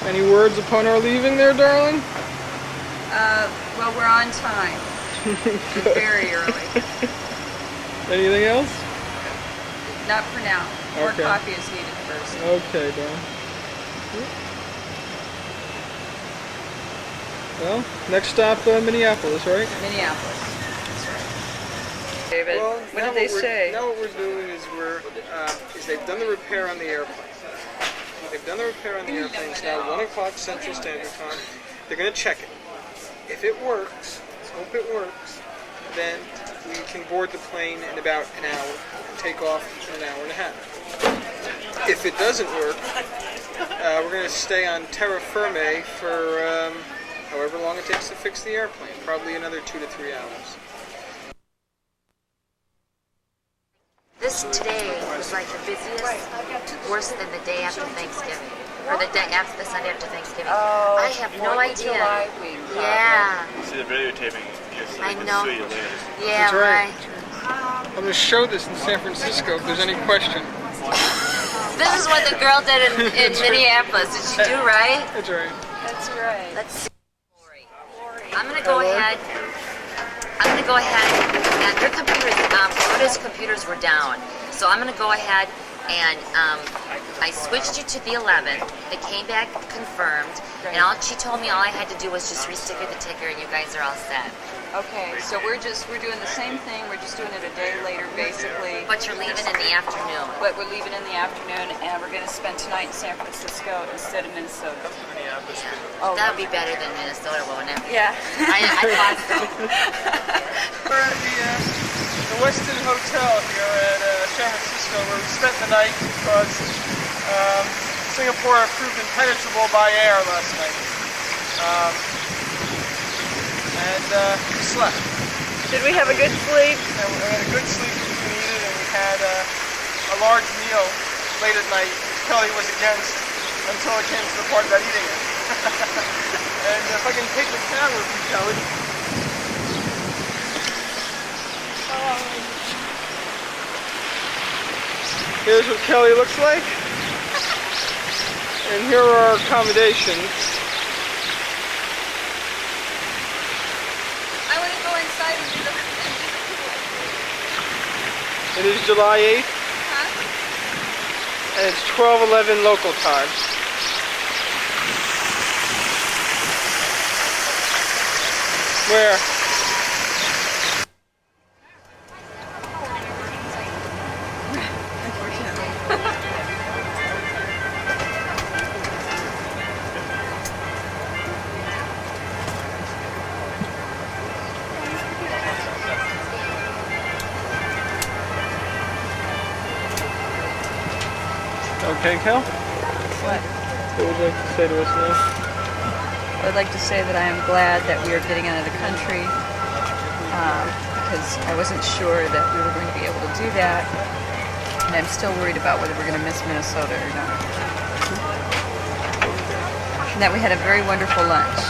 Any words upon our leaving there, darling? Well, we're on time. Very early. Anything else? Not for now. More Okay. coffee is needed first. Okay, darling. Well, next stop, Minneapolis, right? Minneapolis. That's right. David, Well, what now did they say? Now what we're doing is they've done the repair on the airplane. They've done the repair on the airplane. It's now 1 o'clock Central Standard Time. They're going to check it. If it works, hope it works, then we can board the plane in about an hour and take off in an hour and a half. If it doesn't work, we're going to stay on terra firme for however long it takes to fix the airplane, probably another 2 to 3 hours. This today was like the busiest, worse than the day after Thanksgiving, or the day after the Sunday after Thanksgiving. Oh, I have no idea. July week. Yeah, See the videotaping. Yes, I can know. sue you later. yeah, That's right. right. I'm going to show this in San Francisco if there's any question. This is what the girl did in Minneapolis. Did she do right? That's right. That's right. Let's see. I'm gonna go ahead. And their computers, Florida's computers were down. So I'm gonna go ahead and I switched you to the 11th. It came back confirmed, and she told me all I had to do was just resticker the ticker, and you guys are all set. Okay, so we're doing the same thing. We're just doing it a day later, basically. But you're leaving in the afternoon. But we're leaving in the afternoon, and we're going to spend tonight in San Francisco instead of Minnesota. Yeah. That'd be better than Minnesota, wouldn't it? Yeah. I thought so. We're at the Westin Hotel here at San Francisco, where we spent the night because Singapore proved impenetrable by air last night. And we slept. Did we have a good sleep? And we had a good sleep as we needed, and we had a large meal late at night, which Kelly was against until it came to the part about eating it. And if I can take the camera from Kelly. Here's what Kelly looks like. And here are our accommodations. I want to go inside and do the It is July 8th, Huh? and it's 12:11 local time. Where? Okay, Kel? What? What would you like to say to us now? I would like to say that I am glad that we are getting out of the country because I wasn't sure that we were going to be able to do that, and I'm still worried about whether we're going to miss Minnesota or not. And that we had a very wonderful lunch.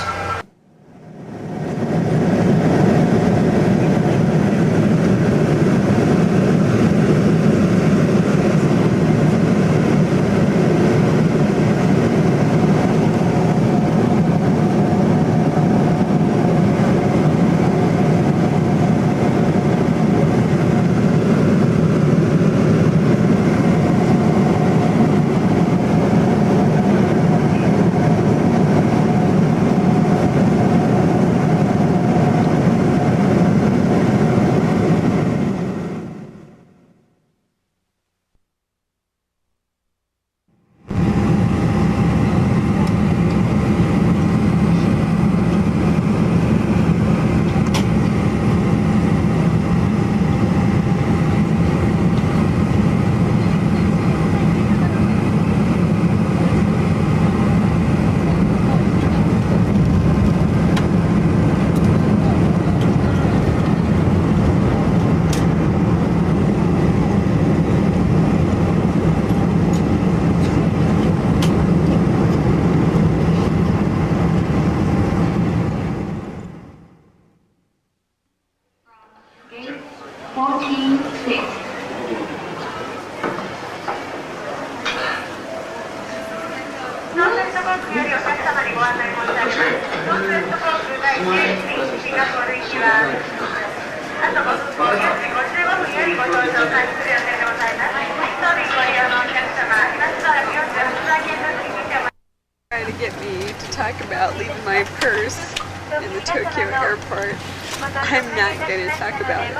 Trying to get me to talk about leaving my purse in the Tokyo airport. I'm not going to talk about it.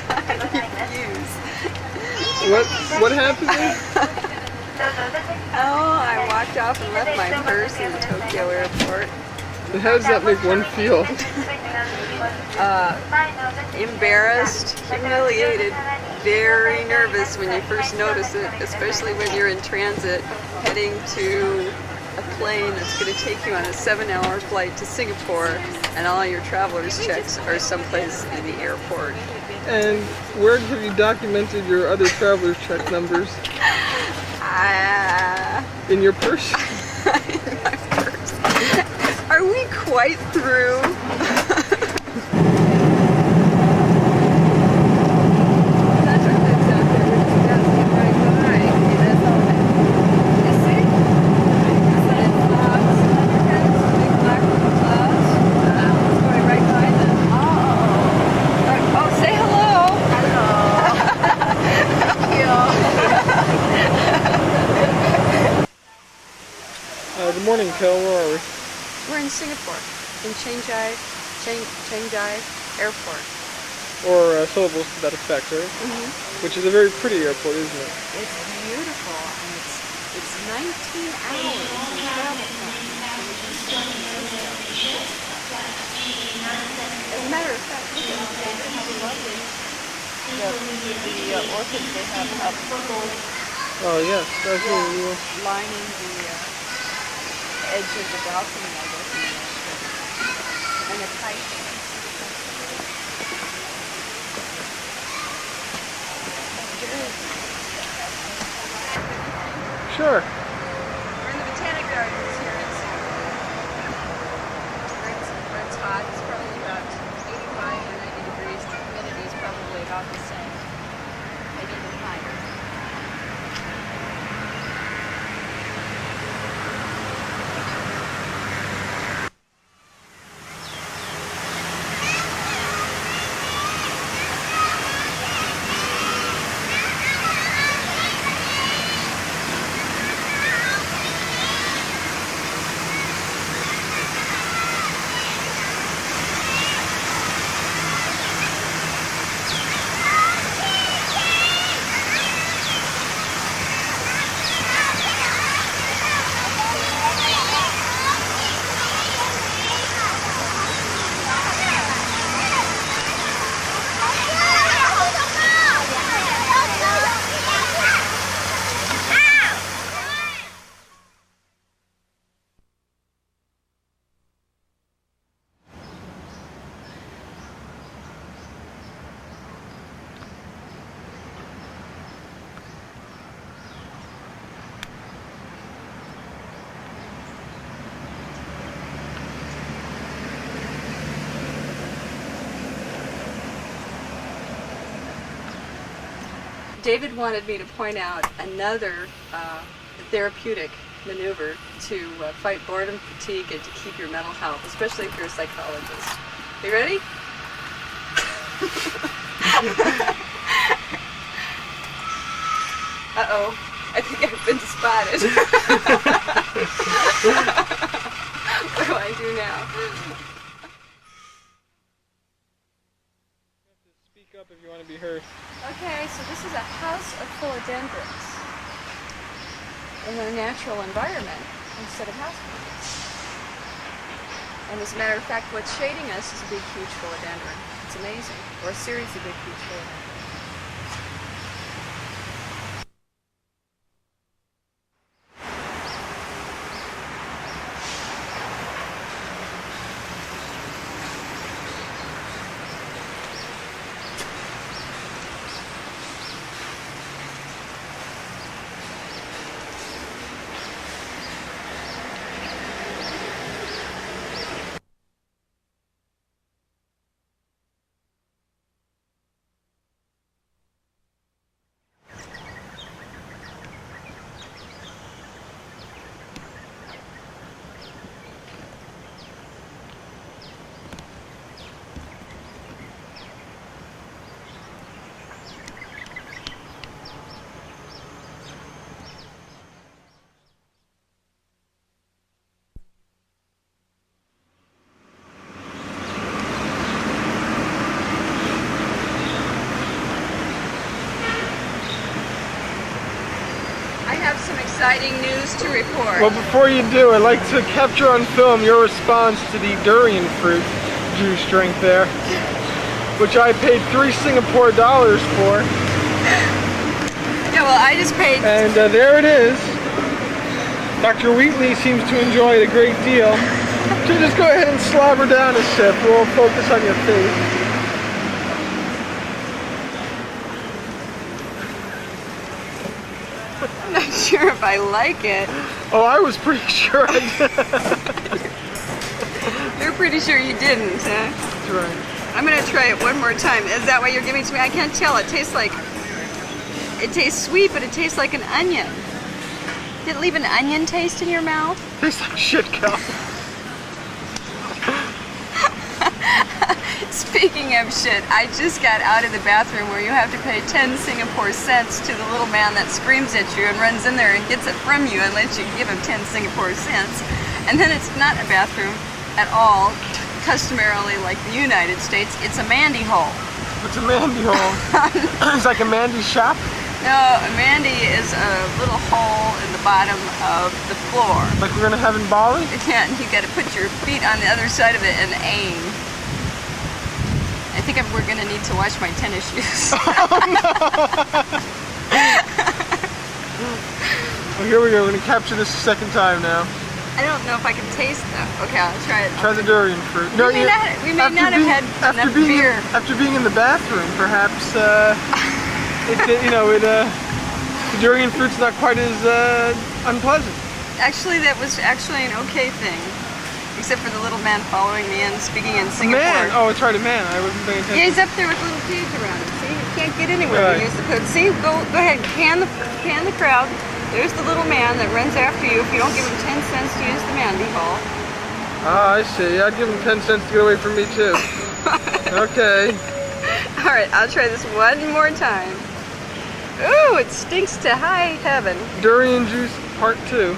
I refuse. What happened there? Oh, I walked off and left my purse in the Tokyo airport. And how does that make one feel? Embarrassed, humiliated, very nervous when you first notice it, especially when you're in transit heading to a plane that's going to take you on a 7-hour flight to Singapore, and all your traveler's checks are someplace in the airport. And where have you documented your other traveler's check numbers? In your purse? In my purse. Are we quite through? Good morning, Kel. Where are we? We're in Singapore, in Changi Airport. Or syllables to that effect, right? Mm-hmm. Which is a very pretty airport, isn't it? It's beautiful, and it's 19 hours in travel time. As a matter of fact, look at how lovely the orchids they have up Oh yes, that's really cool. lining the edge of the balcony, I guess, and the kite. Sure. We're in the Botanic Gardens here in Singapore. Where it's hot, it's probably about 85 or 90 degrees. The humidity is probably about the same, maybe even higher. David wanted me to point out another therapeutic maneuver to fight boredom, fatigue, and to keep your mental health, especially if you're a psychologist. You ready? Uh-oh, I think I've been spotted. What do I do now? Speak up if you want to be heard. Okay, so this is a house of philodendrons in a natural environment instead of house plants. And as a matter of fact, what's shading us is a big, huge philodendron. It's amazing. Or a series of big, huge philodendrons. exciting news to report. Well, before you do, I'd like to capture on film your response to the durian fruit juice drink there, which I paid 3 Singapore dollars for. Yeah, well, I just paid. And there it is. Dr. Wheatley seems to enjoy it a great deal. So just go ahead and slobber down a sip. We'll focus on your face. I'm not sure if I like it. Oh, I was pretty sure I did. You're pretty sure you didn't, huh? That's right. I'm gonna try it one more time. Is that what you're giving to me? I can't tell. It tastes sweet, but it tastes like an onion. Did it leave an onion taste in your mouth? Tastes like shit, Cal. Speaking of shit, I just got out of the bathroom where you have to pay 10 Singapore cents to the little man that screams at you and runs in there and gets it from you and lets you give him 10 Singapore cents. And then it's not a bathroom at all, customarily like the United States, it's a Mandy hole. What's a Mandy hole? It's like a Mandy shop? No, a Mandy is a little hole in the bottom of the floor. Like we're gonna have in Bali? Yeah, and you gotta put your feet on the other side of it and aim. I think we're gonna need to wash my tennis shoes. Well, here we go. We're gonna capture this a second time now. I don't know if I can taste them. Okay, I'll try it. Try the durian fruit. We may not have had enough beer. After being in the bathroom, perhaps the durian fruit's not quite as unpleasant. Actually, that was actually an okay thing. Except for the little man following me and speaking in Singapore. Man! Oh, it's right, a man. I wasn't paying attention. Yeah, he's up there with a little cage around him. See, you can't get anywhere Right. to use the code. See, go ahead, pan the crowd. There's the little man that runs after you if you don't give him 10 cents to use the Mandy hole. Ah, I see. I'd give him 10 cents to get away from me, too. Okay. All right, I'll try this one more time. Ooh, it stinks to high heaven. Durian juice, part 2.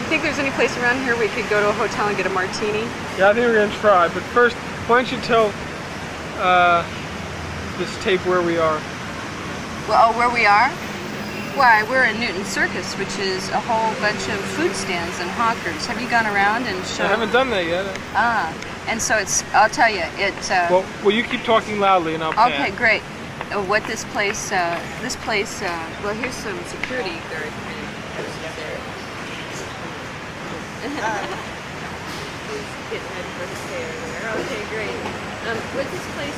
You think there's any place around here we could go to a hotel and get a martini? Yeah, I think we're gonna try. But first, why don't you tell this tape where we are? Well, where we are? Why, we're in Newton Circus, which is a whole bunch of food stands and hawkers. Have you gone around and shown? I haven't done that yet. And so I'll tell you, it's... Well, you keep talking loudly and I'll pan. Okay, great. What this place, well, here's some security guard. He's getting ready for his hair there. Okay, great. What this place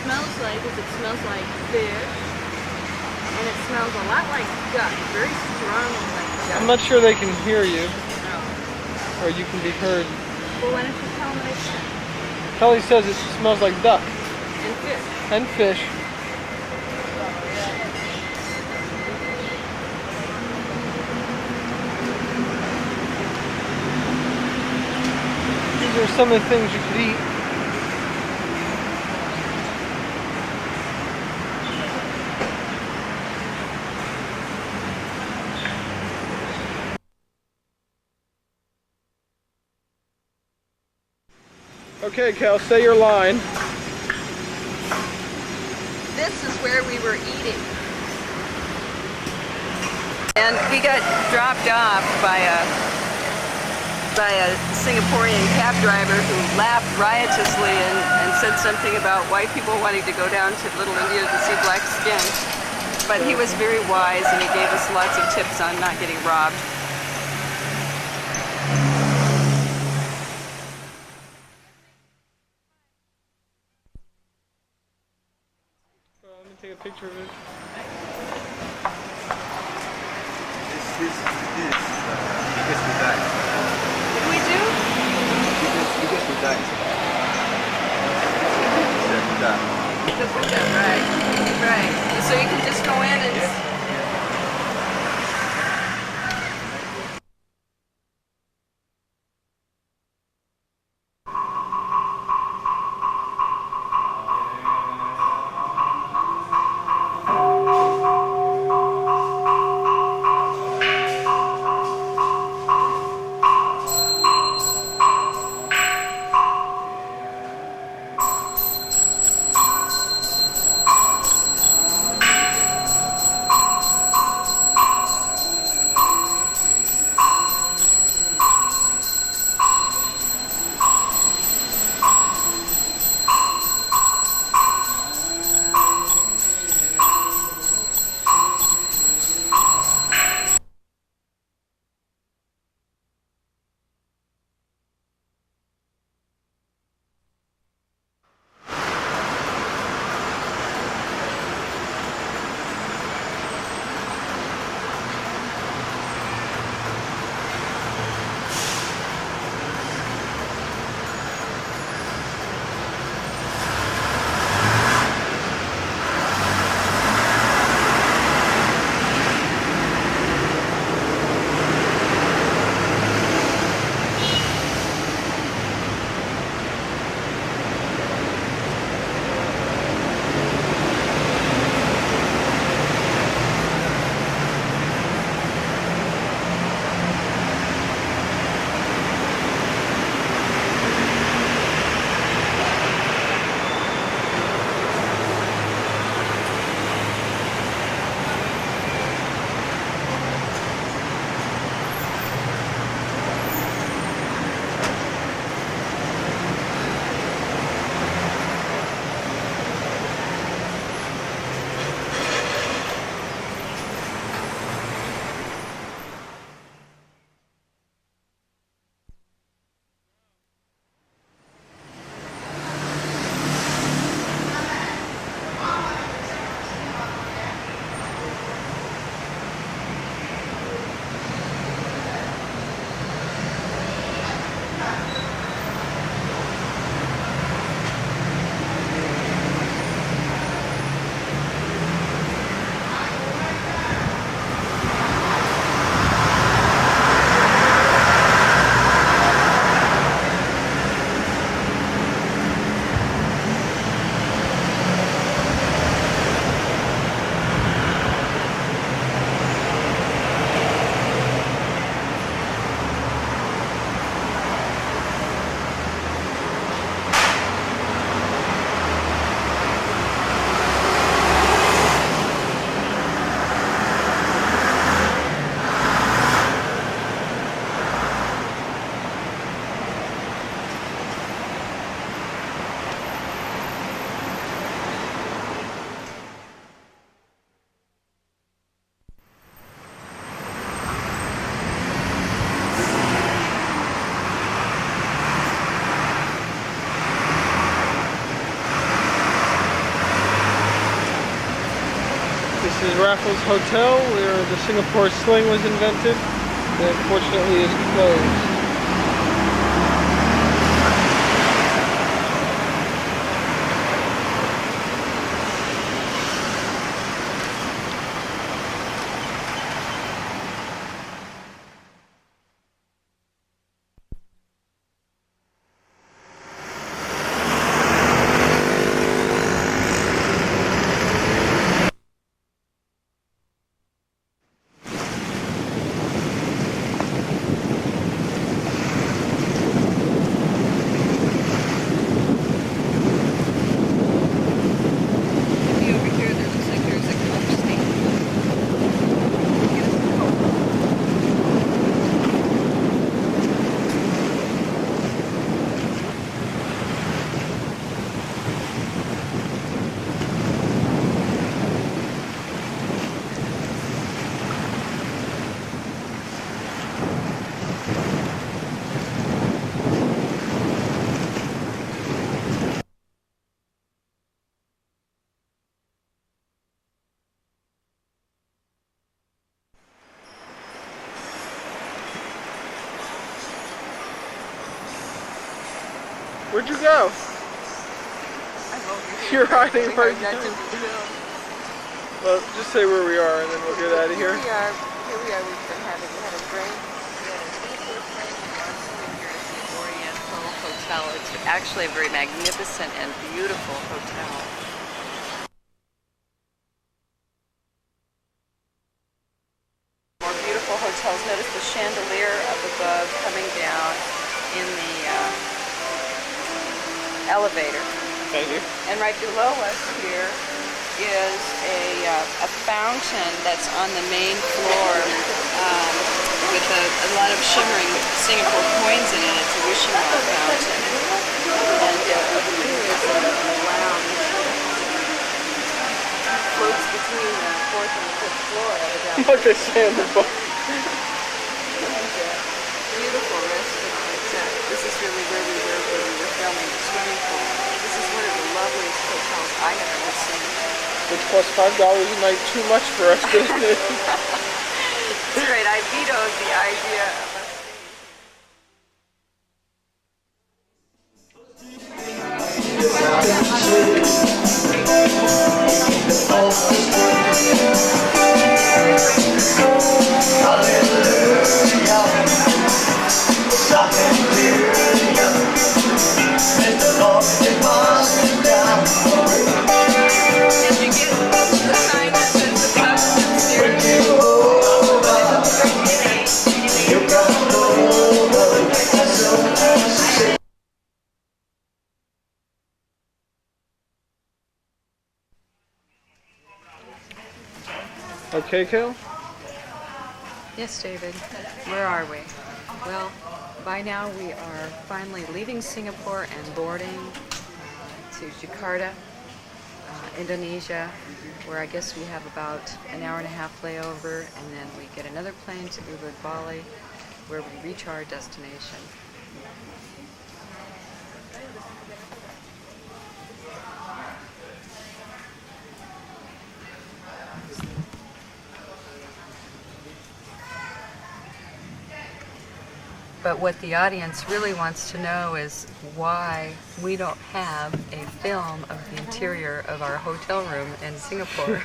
smells like is it smells like fish, and it smells a lot like duck, very strongly like duck. I'm not sure they can hear you, or you can be heard. Well, why don't you tell them what I said? Kelly says it smells like duck And fish. and fish. These are some of the things you could eat. Okay, Cal, say your line. This is where we were eating. And we got dropped off by a Singaporean cab driver who laughed riotously and said something about white people wanting to go down to Little India to see black skin. But he was very wise and he gave us lots of tips on not getting robbed. Let me take a picture of it. This biggest we die. What do we do? Biggest we die. The Buddha, right. Right. So you can just go in and... is Raffles Hotel, where the Singapore sling was invented. That unfortunately is closed. Over here, there looks like there's a Coke stand. Get us a Coke. Where'd you go? I'm over here. You're hiding Our right Dutch now. of Brazil. Well, just say where we are and then we'll get out of here. Here we are. We've been having, we had a drink. We had a Singapore drink and lunch in here at the Oriental Hotel. It's actually a very magnificent and beautiful hotel. More beautiful hotels. Notice the chandelier up above coming down in the elevator. Thank you. And right below us here is a fountain that's on the main floor with a lot of shimmering Singapore coins in it. It's a wishing well fountain. And over here is a lounge. Floats between the fourth and the fifth floor of the down. Like I say in the book. Beautiful restaurant. This is really where we were when we were filming the swimming pool. This is one of the loveliest hotels I have ever seen. Which costs $5 a night too much for us, doesn't it? It's great. I vetoed the idea of us Did you get the sign that says the pub's upstairs? Okay, Kel? Yes, David. Where are we? Well, by now we are finally leaving Singapore and boarding to Jakarta, Indonesia, where I guess we have about an hour and a half layover, and then we get another plane to Ubud, Bali, where we reach our destination. But what the audience really wants to know is why we don't have a film of the interior of our hotel room in Singapore.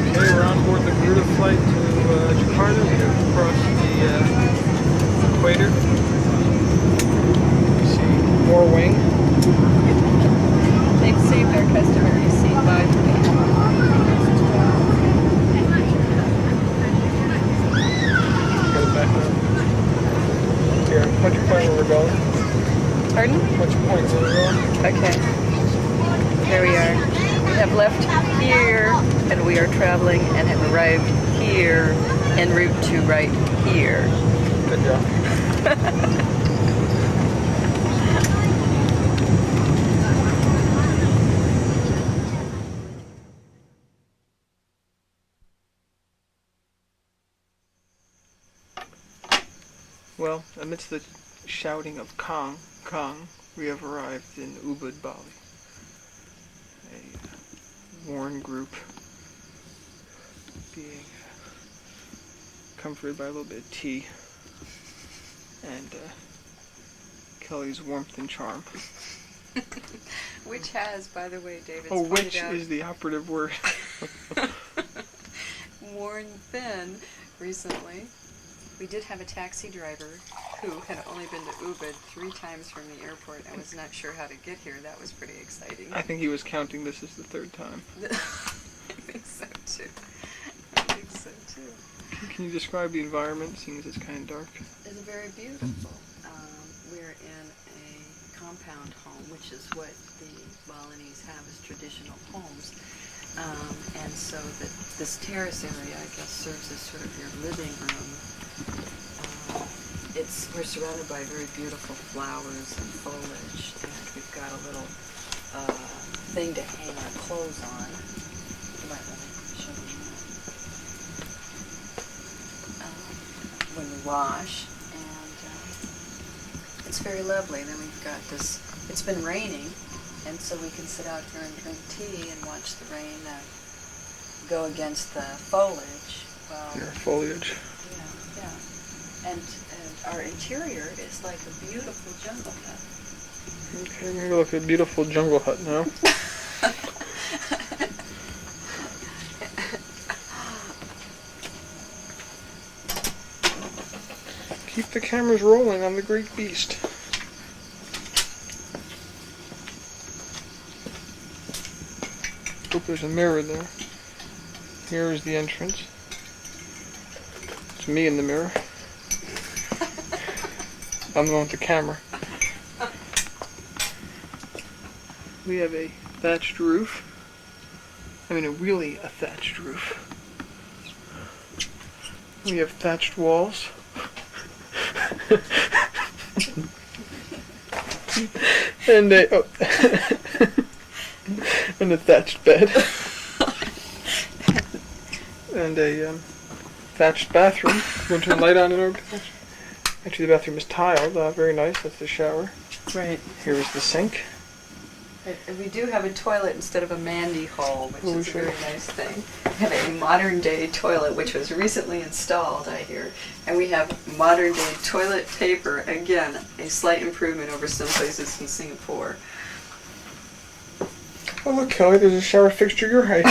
Okay, we're on board the Garuda flight to Jakarta. We have crossed the equator. You see more wing. They've saved our customary seat by for me. Got it back up. Here, punch your point where we're going. Pardon? Punch your point where we're going. Okay. Here we are. We have left here and we are traveling and have arrived here en route to right here. Good job. Well, amidst the shouting of Kong, we have arrived in Ubud, Bali. A worn group being comforted by a little bit of tea and Kelly's warmth and charm. Which has, by the way, David, Which is the operative word. worn thin recently. We did have a taxi driver who had only been to Ubud 3 times from the airport and was not sure how to get here. That was pretty exciting. I think he was counting this as the 3rd time. I think so too. I think so too. Can you describe the environment, seeing as it's kind of dark? It's very beautiful. We're in a compound home, which is what the Balinese have as traditional homes. And so this terrace area, I guess, serves as sort of your living room. We're surrounded by very beautiful flowers and foliage, and we've got a little thing to hang our clothes on. You might want to show me that. When we wash, and it's very lovely. Then we've got this. It's been raining, and so we can sit out here and drink tea and watch the rain go against the foliage. Foliage. Yeah. And our interior is like a beautiful jungle hut. Okay, we're gonna look at a beautiful jungle hut now. Keep the cameras rolling on the Great Beast. Oop, there's a mirror there. Here is the entrance. It's me in the mirror. I'm the one with the camera. We have a thatched roof. I mean, a thatched roof. We have thatched walls. and and a thatched bed. And a thatched bathroom. Going to turn the light on in our bathroom. Actually, the bathroom is tiled. Very nice. That's the shower. Right. Here is the sink. And we do have a toilet instead of a Mandy hole, which is a sure. very nice thing. We have a modern-day toilet, which was recently installed, I hear. And we have modern-day toilet paper. Again, a slight improvement over some places in Singapore. Oh, look, Kelly, there's a shower fixture your height.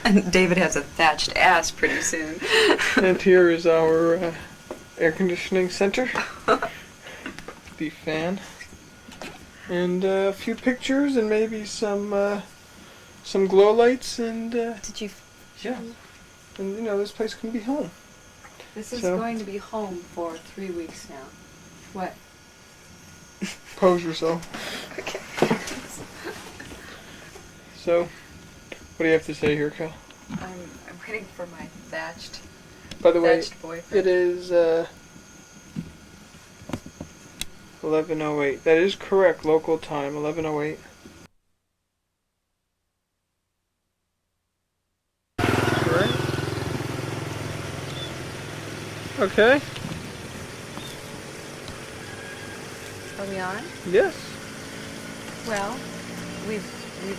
And David has a thatched ass pretty soon. And here is our air conditioning center. The fan. And a few pictures and maybe some glow lights and Did you? yeah. And this place can be home. This is So- going to be home for 3 weeks now. What? Pose yourself. Okay. So, what do you have to say here, Kel? I'm waiting for my thatched By the way, boyfriend. it is 11:08. That is correct, local time, 11:08. Right. Okay. Are we on? Yes. Well, we've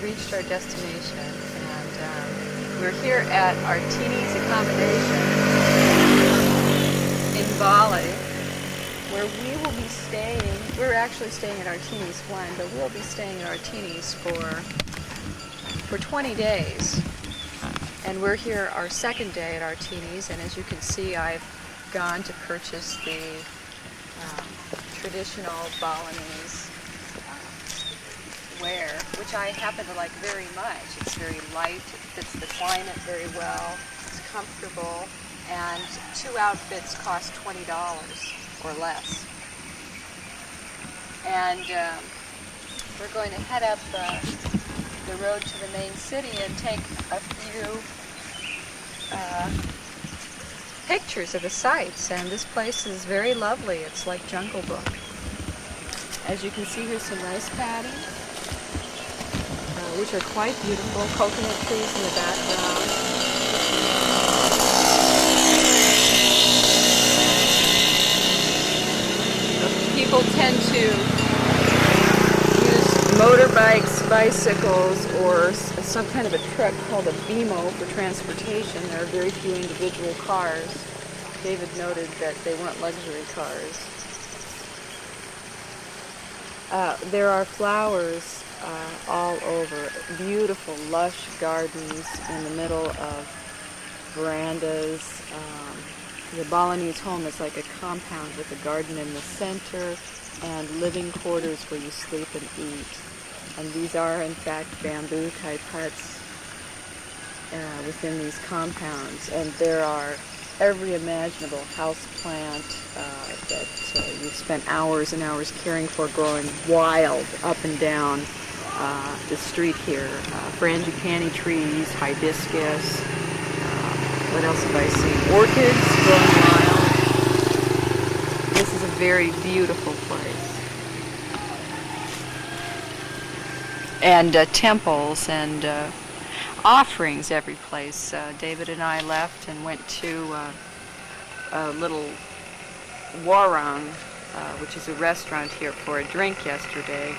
reached our destination, and we're here at Artini's accommodation in Bali, where we will be staying. We're actually staying at Artini's one, but we'll be staying at Artini's for 20 days. And we're here our second day at Artini's, and as you can see, I've gone to purchase the traditional Balinese wear, which I happen to like very much. It's very light, it fits the climate very well, it's comfortable, and 2 outfits cost $20 or less. And we're going to head up the road to the main city and take a few pictures of the sights, and this place is very lovely. It's like Jungle Book. As you can see, here's some rice paddies, which are quite beautiful. Coconut trees in the background. people tend to use motorbikes, bicycles, or some kind of a truck called a BMO for transportation. There are very few individual cars. David noted that they weren't luxury cars. There are flowers all over, beautiful lush gardens in the middle of verandas. The Balinese home is like a compound with a garden in the center and living quarters where you sleep and eat. And these are in fact bamboo type huts within these compounds. And there are every imaginable house plant that you've spent hours and hours caring for growing wild up and down the street here. Frangipani trees, hibiscus, what else have I seen? Orchids growing wild. This is a very beautiful place. And temples and offerings every place. David and I left and went to a little warung, which is a restaurant here, for a drink yesterday,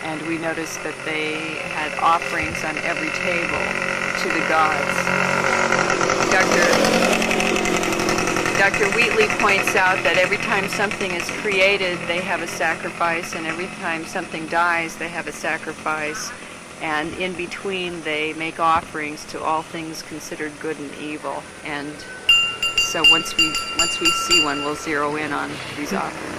and we noticed that they had offerings on every table to the gods. Dr. Wheatley points out that every time something is created, they have a sacrifice, and every time something dies, they have a sacrifice. And in between, they make offerings to all things considered good and evil. And so once we see one, we'll zero in on these offerings.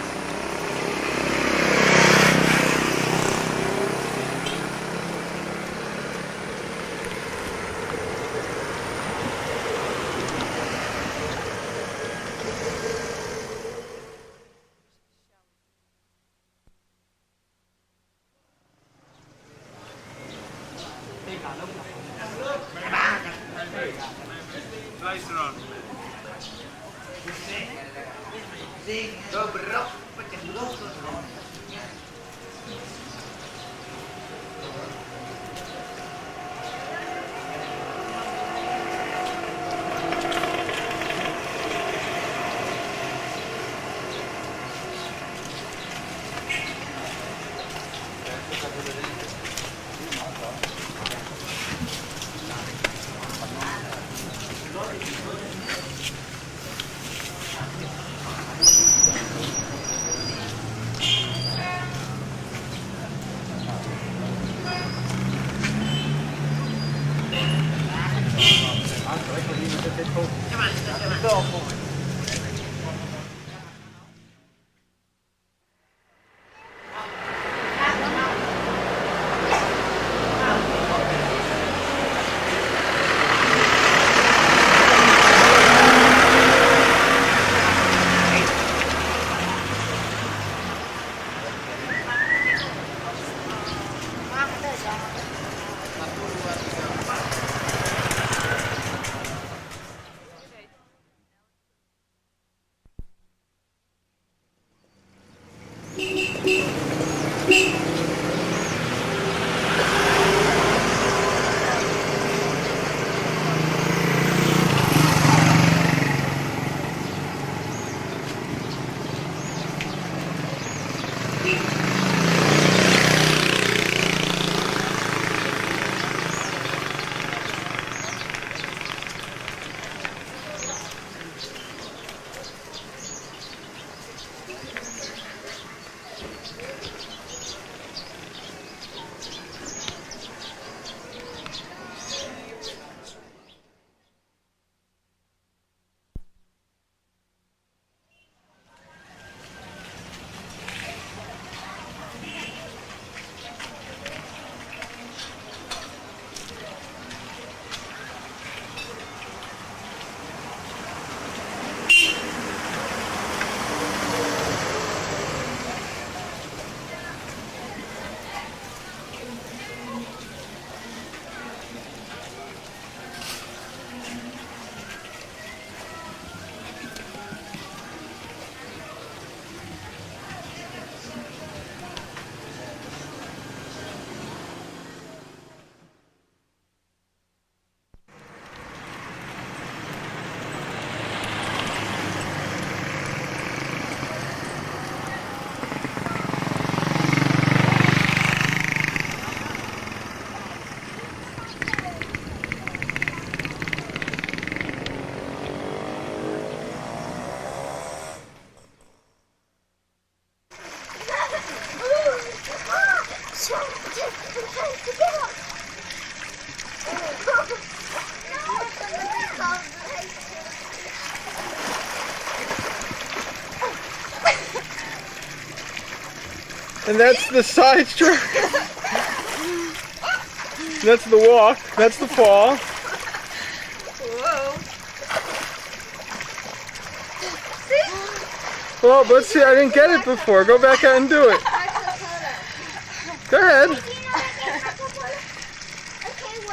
And that's the side stroke. That's the walk. That's the fall. Whoa. Well, let's see. I didn't get it before. Go back out and do it. Go ahead.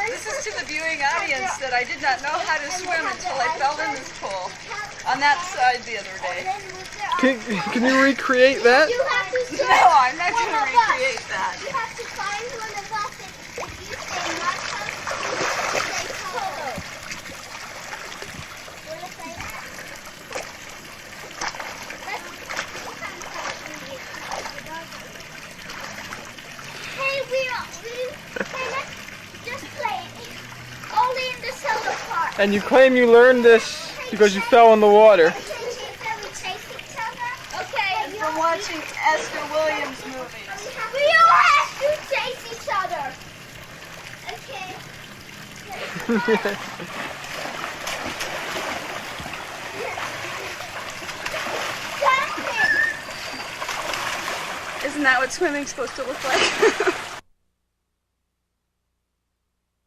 This is to the viewing audience that I did not know how to swim until I fell in this pool on that side the other day. Can you recreate that? No, I'm not going to recreate that. You have to find one of us if you say not come, you say photo. You want to say that? Hey, let's just play it. Only in the soda part. And you claim you learned this because you fell in the water. And from watching Esther Williams movies. We all have to chase each other. Okay. Isn't that what swimming's supposed to look like?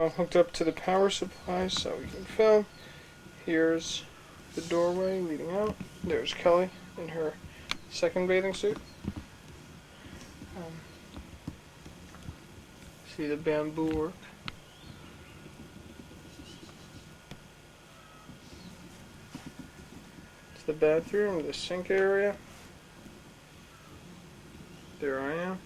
I'm hooked up to the power supply so we can film. Here's the doorway leading out. There's Kelly in her second bathing suit. See the bamboo work. It's the bathroom, the sink area. There I am.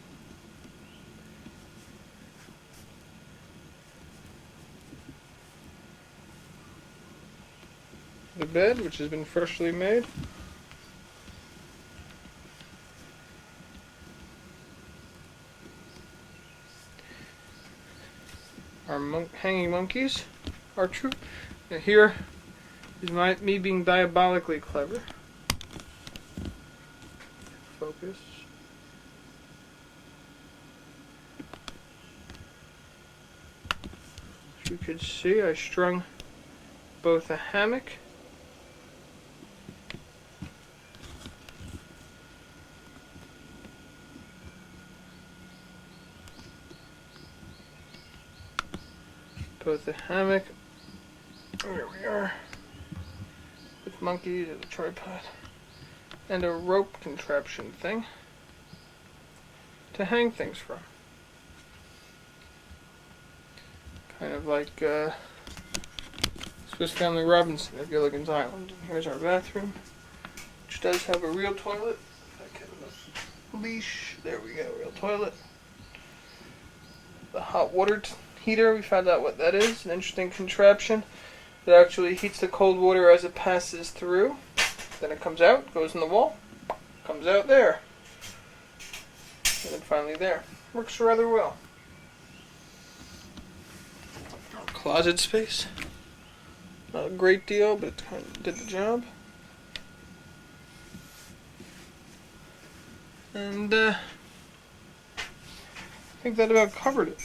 The bed, which has been freshly made. Our hanging monkeys, our troop. Now here is me being diabolically clever. Focus. As you can see, I strung both a hammock there we are, with monkeys as a tripod, and a rope contraption thing to hang things from. Kind of like Swiss Family Robinson at Gilligan's Island. And here's our bathroom, which does have a real toilet. If I can leash, there we go, real toilet. The hot water heater, we found out what that is, an interesting contraption that actually heats the cold water as it passes through. Then it comes out, goes in the wall, comes out there, and then finally there. Works rather well. Our closet space, not a great deal, but it kind of did the job. And I think that about covered it.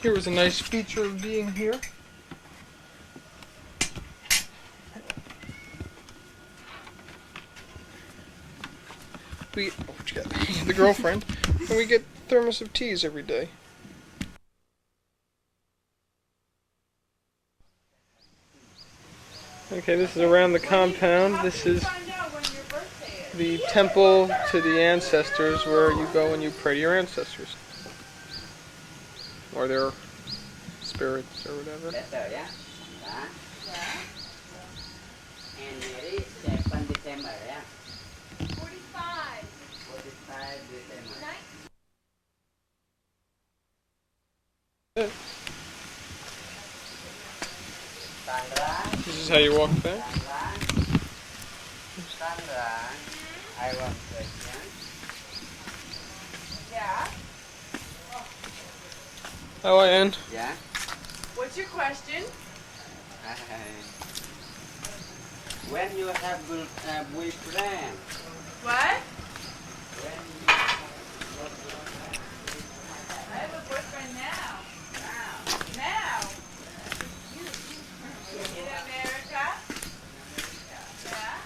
Here was a nice feature of being here. What you got? The girlfriend, and we get thermos of teas every day. Okay, this is around the compound. This is the temple to the ancestors, where you go and you pray to your ancestors. Or their spirits or whatever. Better, yeah? And Mary, 2nd December, yeah? 45 December. Sandra, This is how you walk back. Sandra, I want question. Yeah. How I end? Yeah? What's your question? When you have boyfriend, What? when you I have a boyfriend now. Now. In America? Yeah.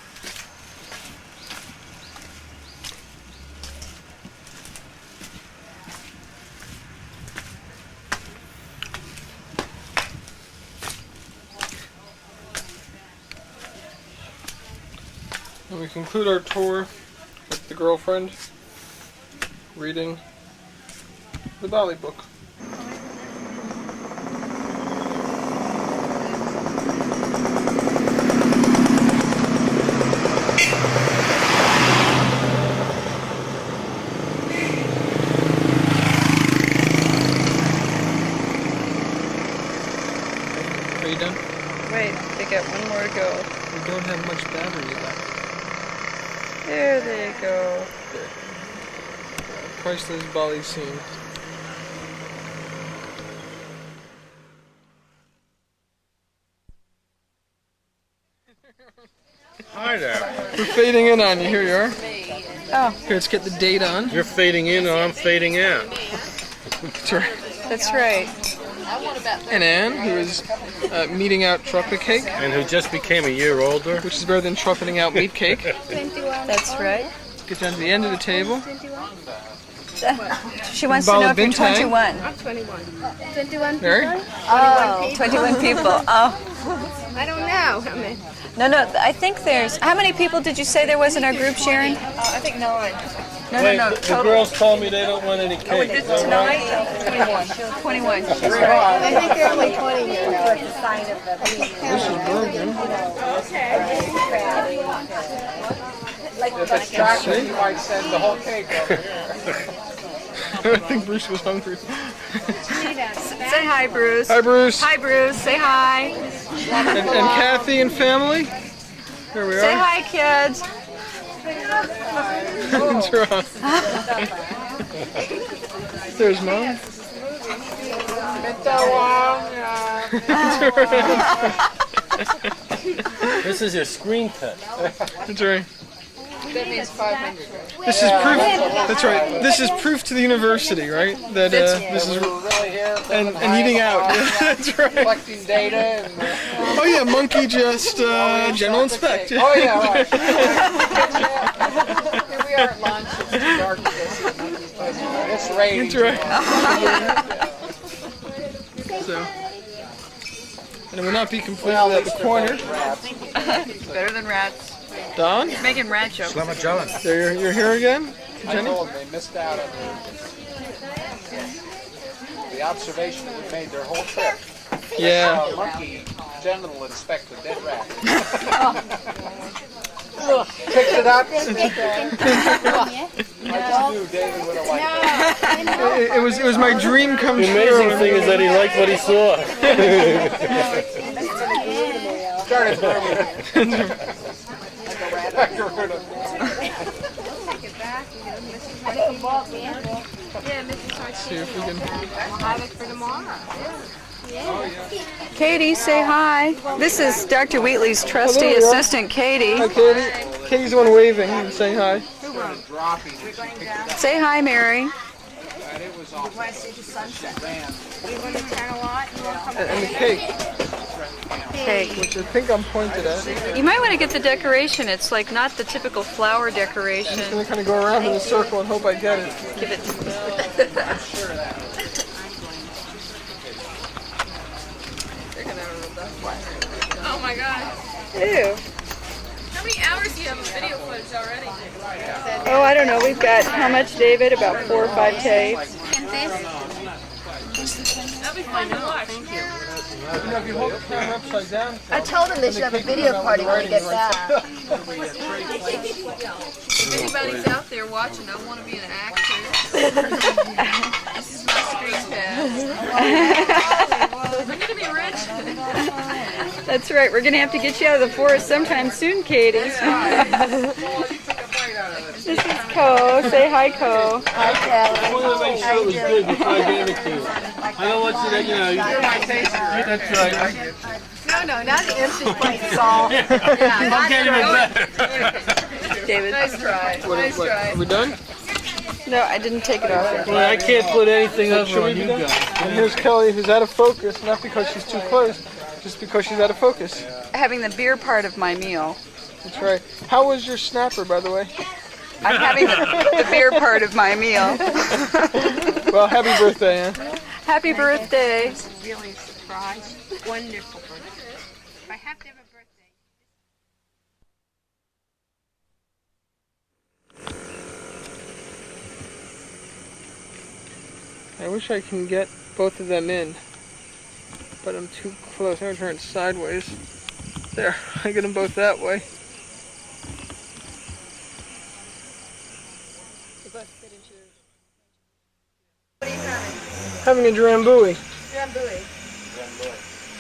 And we conclude our tour with the girlfriend reading the Bali book. Are you done? Wait, they got one more to go. We don't have much battery left. There they go. Priceless Bali scene. Hi there. We're fading in on you. Here you are. Oh, Here, let's get the date on. You're fading in or I'm fading out. That's right. that's right. And Anne, who is meeting out chocolate cake, And who just became a year older. which is better than trumpeting out meat cake. That's right. Get down to the end of the table. She wants to know if you're Bintang. 21. 21 Mary? Oh, 21 people. Oh. I don't know. No, I think there's... How many people did you say there was in our group, Sharon? I think 9. No, the total. girls told me they don't want any cake. Is that right? Tonight? 21. 21. I think they're only 20 here now. This is burger. If it's chocolate, you might send the whole cake over here. I think Bruce was hungry. Say hi, Bruce. Hi, Bruce. Hi, Bruce. Say hi. And Kathy and family. Here we are. Say hi, kids. That's right. There's Mom. This is your screen touch. That's right. This is proof. That's right. This is proof to the university, right? That this is and eating out. That's right. Collecting data and... Oh yeah, monkey just general inspect. Oh yeah, right. Here we are at lunch. It's too dark to go see the monkey's place. It's raining. That's right. So, and it will not be completed at the corner. Better than rats. Don, Making rat jokes. there you're here again, I Jenny. told them they missed out on the observation that we made their whole trip. Yeah. A monkey genital inspect a dead rat. Picked it up. I just knew David would have liked it. It was my dream come The true. amazing thing is that he liked what he saw. Started throwing it. See if we can. Katie, say hi. This is Dr. Wheatley's trusty there we are. assistant, Katie. Hi, Katie. Katie's the one waving and saying hi. Dropping. Say hi, Mary. And it was off. And the cake, Cake. which I think I'm pointed at. You might want to get the decoration. It's like not the typical flower I'm decoration. just gonna kind of go around in a circle and hope I get it. Give it. Oh my god. Ew. How many hours do you have of video footage already? Oh, I don't know. We've got how much, David? About 4 or 5 tapes. That'll be fun to watch. You know, if you hold the camera upside down, I told them they should have a video party when we get back. If anybody's out there watching, I want to be an actor. This is my screen pass. I'm gonna be rich. That's right. We're going to have to get you out of the forest sometime soon, Katie. This is Co. Say hi, Co. Hi, Kelly. I wanted to make sure it was good before I gave it to you. I don't want you to, you know, you're my taster. That's right. No, not the empty plate salt. I'm getting it better. David. Nice try. what, Nice try. are we done? No, I didn't take it off. Well, I can't put anything else on you guys. And here's Kelly, who's out of focus, not because she's too close, just because she's out of focus. Having the beer part of my meal. That's right. How was your snapper, by the way? I'm having the beer part of my meal. Well, happy birthday, Ann. Happy birthday. Really surprised. Wonderful birthday. I have to have a birthday. I wish I can get both of them in, but I'm too close. I'm gonna turn it sideways. There, I get them both that way. Having a drambuie. Drambuie.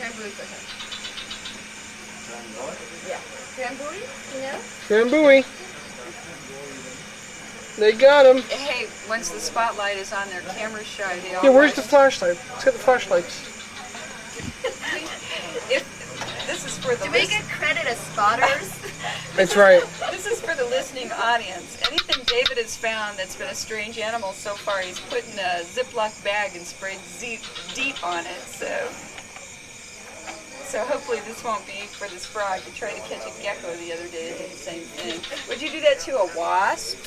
Drambuie's okay. Yeah. Drambuie, you know? Drambuie. They got him. Hey, once the spotlight is on their camera shy, they all. Yeah, where's the flashlight? Let's get the flashlights. This is for the Do we get credit as spotters? That's right. This is for the listening audience. Anything David has found that's been a strange animal so far, he's put in a Ziploc bag and sprayed deep on it. So hopefully this won't be for this frog. We tried to catch a gecko the other day. It did the same thing. Would you do that to a wasp?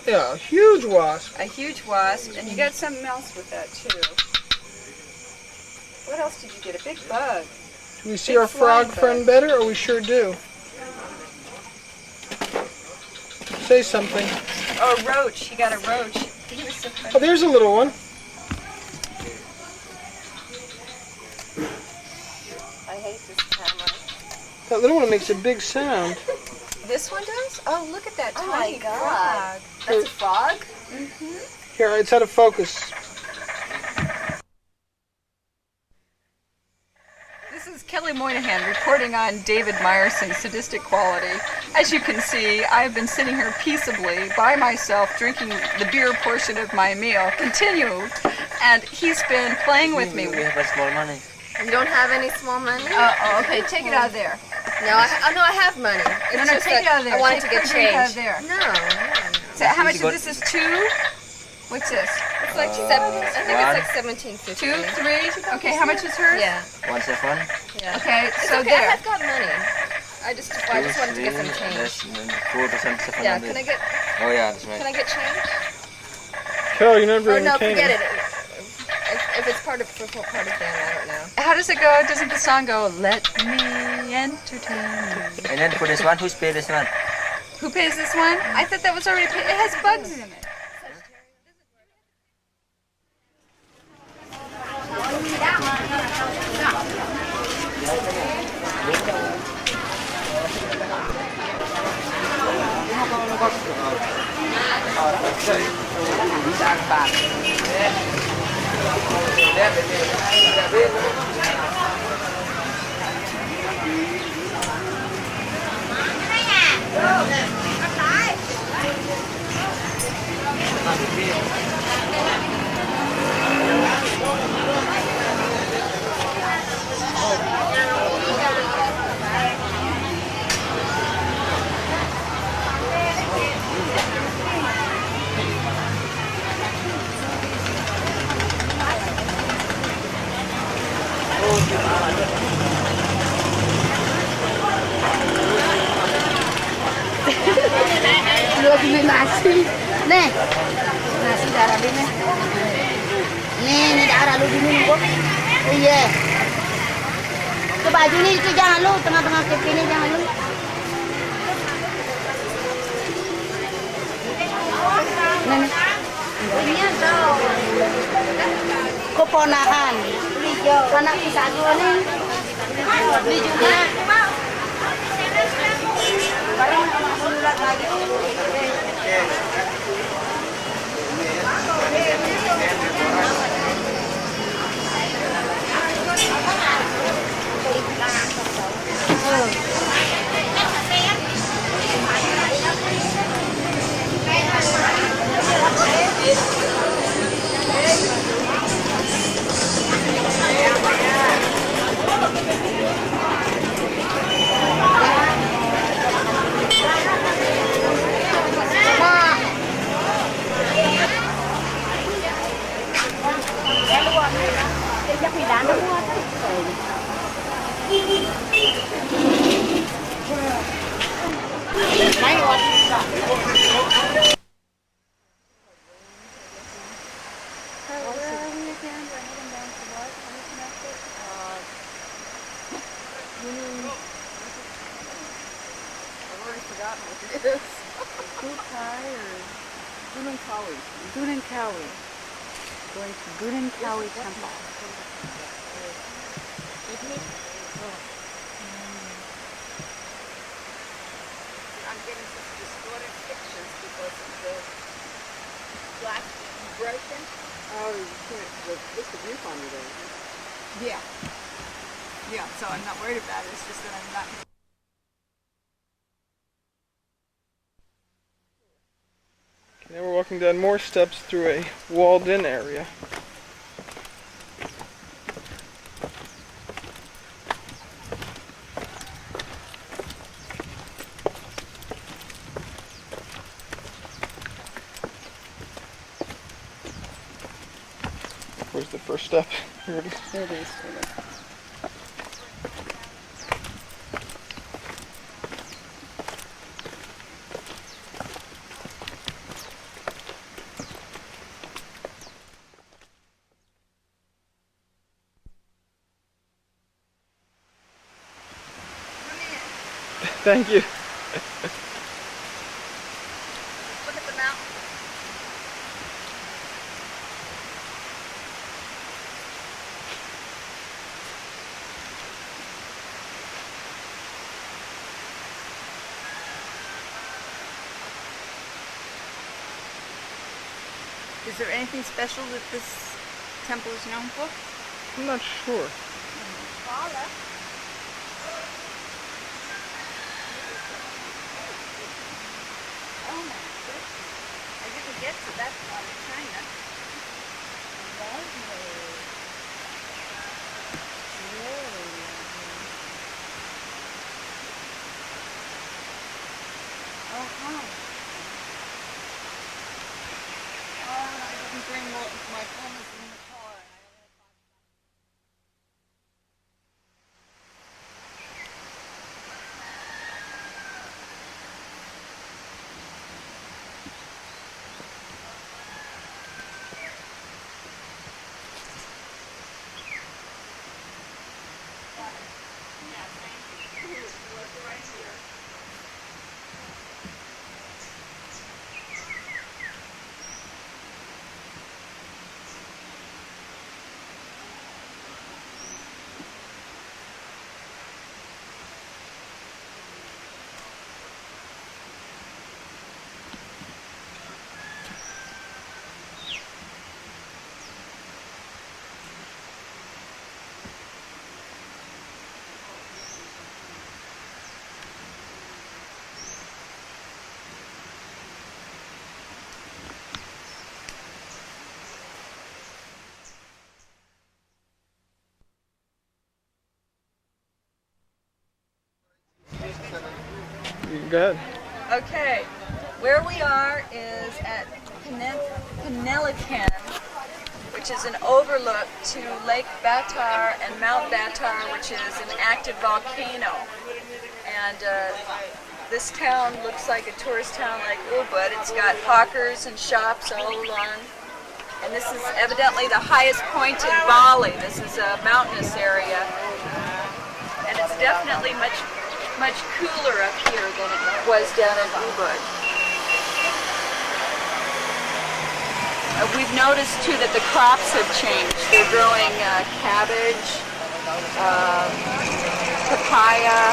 Yeah, a huge wasp. A huge wasp, and you got something else with that too. What else did you get? A big bug. Do we see Big our frog flying friend better, or we sure do? Say something. Oh, a roach. He got a roach. He was so funny. Oh, there's a little one. I hate this camera. That little one makes a big sound. This one does? Oh, look at that Oh tiny my God. frog. That's a frog? Here, it's out of focus. This is Kelly Moynihan reporting on David Meyerson's sadistic quality. As you can see, I've been sitting here peaceably by myself drinking the beer portion of my meal. Continue. And he's been playing with me. We have a small money. You don't have any small money? Oh, okay. Take it out of there. No, I have money. It's No, just take it that out of there. I wanted Take to get her drink out change. of there. No. So how much of this is 2? What's this? It's like I think it's like 17.50. 2, 3? Okay, how much is hers? Yeah. 1 second. Yeah. Okay, It's so okay. there. I've got money. I just wanted to get some change. 4% 700. Yeah. Can I get Oh yeah, that's right. Can I get change? Carol, you're not Or very no, entertaining. forget it. If it's part of them, I don't know. How does it go? Doesn't the song go, let me entertain you? And then for this one, who's paid this one? Who pays this one? I thought that was already paid. It has bugs in it. Lu beli nasi. Nih. Nasi darah ini. Nih darah lu dulu kok. Iya. Ke baju nih itu jangan lu, tengah-tengah kep ini jangan lu. Nih. Ini tuh. Keponakan. Anak kita dua nih. Beli juga. Barang masuk lagi. Dune and Cowie. Going to Bunin Kawi Temple. I'm getting some distorted pictures because of the glass being broken. Oh, you can't. What's the viewfinder there? Yeah. Yeah, so I'm not worried about it. It's just that I'm not. Now we're walking down more steps through a walled-in area. Where's the first step? Here it is. There it is. Thank you. Look at the mountain. Is there anything special that this temple is known for? I'm not sure. Oh my goodness. I didn't get to that part of China. Oh, hi. I didn't bring my phone in the car. Go ahead. Okay, where we are is at Penelican, which is an overlook to Lake Batar and Mount Batar, which is an active volcano. And this town looks like a tourist town like Ubud. It's got hawkers and shops all along. And this is evidently the highest point in Bali. This is a mountainous area. And it's definitely much cooler up here than it was down in Ubud. We've noticed too that the crops have changed. They're growing cabbage, papaya,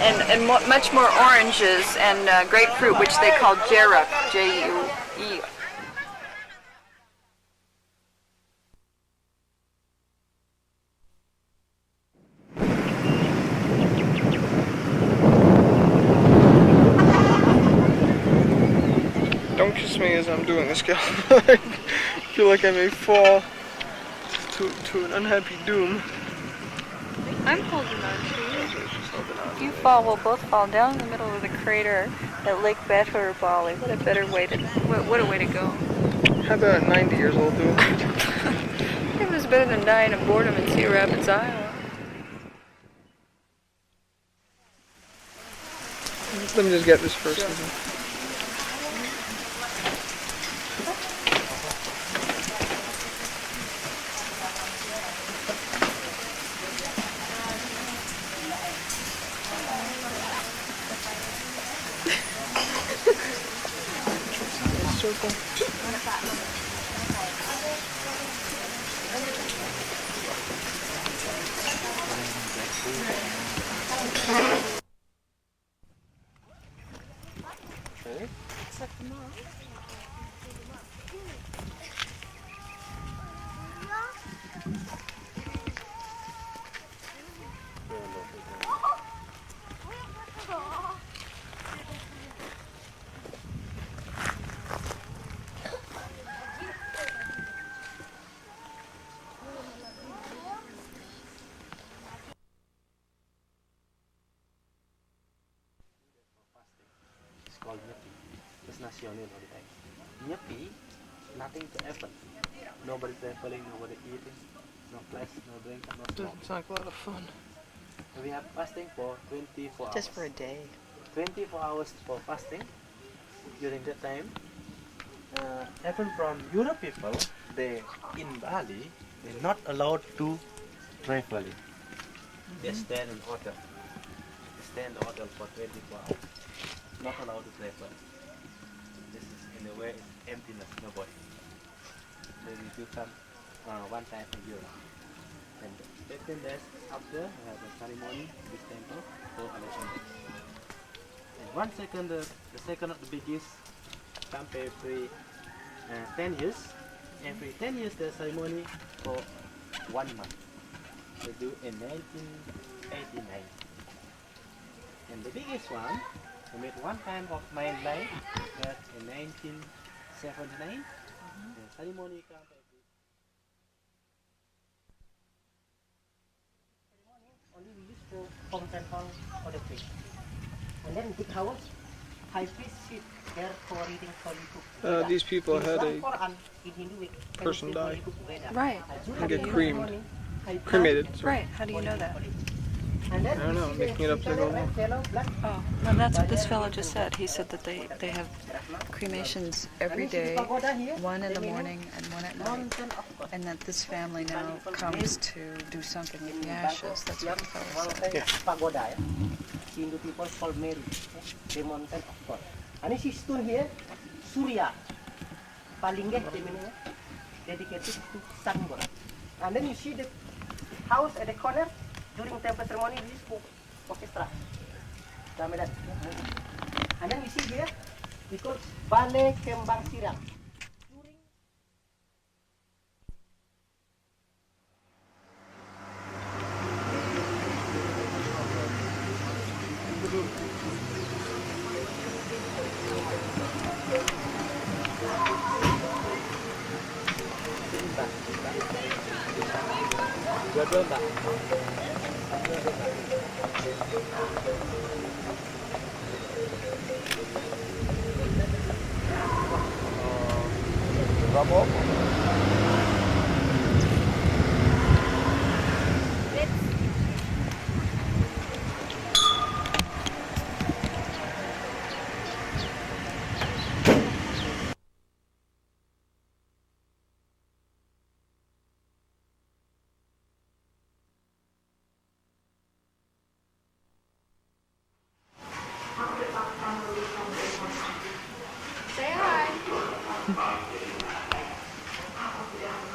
and much more oranges and grapefruit, which they call jeruk, J-U-E. Don't kiss me as I'm doing this, Gal. I feel like I may fall to an unhappy doom. I'm holding on to you. If you fall, we'll both fall down in the middle of the crater at Lake Batur, Bali. What a better way to what a way to go. How about 90 years old doing it? It was better than dying of boredom in Cedar Rapids, Iowa. Let me just get this first. Circle. It's called Nyepi. It's national holiday. Nyepi, nothing to happen. Nobody traveling, nobody eating, no flesh, no drink, no smoke. Doesn't sound like a lot of fun. We have fasting for 24 hours. Just for a day. 24 hours for fasting. During that time, even from Europe people, they in Bali, they're not allowed to travel. They stand in hotel. They stay in the hotel for 24 hours. Not allowed to travel. This is in a way emptiness, nobody. They will come one time a year. And 15 days after, we have a ceremony in this temple for election. And the second of the biggest come every 10 years. Every 10 years there's ceremony for 1 month. They do in 1989. And the biggest one, we made one time of my life, that in 1979. The ceremony come every. Only we use for fountain hall or the priest. And then big house, high priest sit there for reading Holy Book. These people had a person die Right. and get cremated. Sorry. Right. How do you know that? I don't know, I'm making it up as I go along. Oh, well, that's what this fellow just said. He said that they have cremations every day, one in the morning and one at night, and that this family now comes to do something with the ashes. That's what the fellow said. Yeah. Pagoda, Hindu people call Mary, the mountain of God. And this stone here, Surya, Palingga, dedicated to sun god. And then you see the house at the corner. During temple ceremony, we use orchestra. Gamelan. And then you see here, we call Balai Kembang Sirang. Dua-dua, Mbak. Berapa?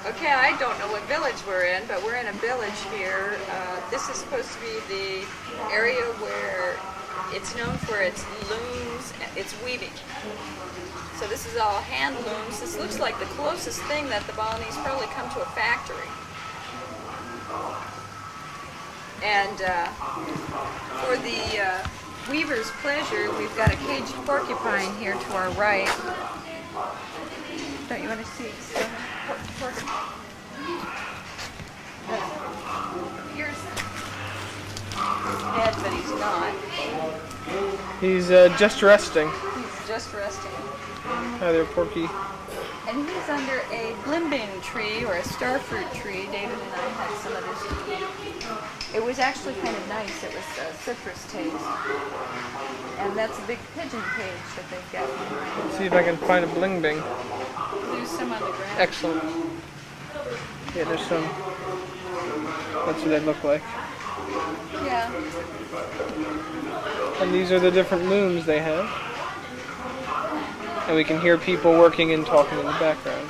Okay, I don't know what village we're in, but we're in a village here. This is supposed to be the area where it's known for its looms, its weaving. So this is all hand looms. This looks like the closest thing that the Balinese probably come to a factory. And for the weaver's pleasure, we've got a caged porcupine here to our right. Don't you want to see? Porcupine. Here's dead, but he's not. He's just resting. He's just resting. Hi there, Porky. And he's under a blimbing tree or a starfruit tree. David and I had some of this. It was actually kind of nice. It was a citrus taste. And that's a big pigeon cage that they've got. Let's see if I can find a bling bing. There's some on the ground. Excellent. Yeah, there's some. That's what they look like. Yeah. And these are the different looms they have. And we can hear people working and talking in the background.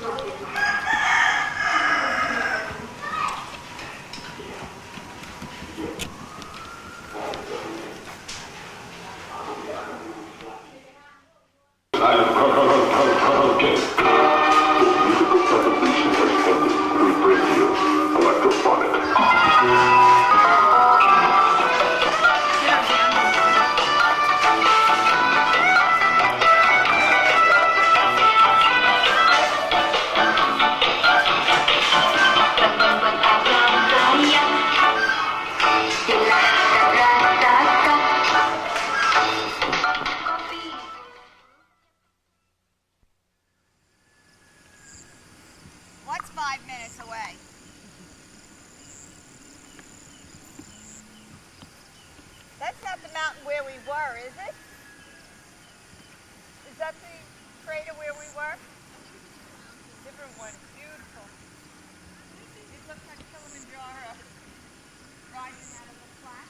we were, is it? Is that the crater where we were? Different one. Beautiful. It looks like Kilimanjaro rising out of the flat.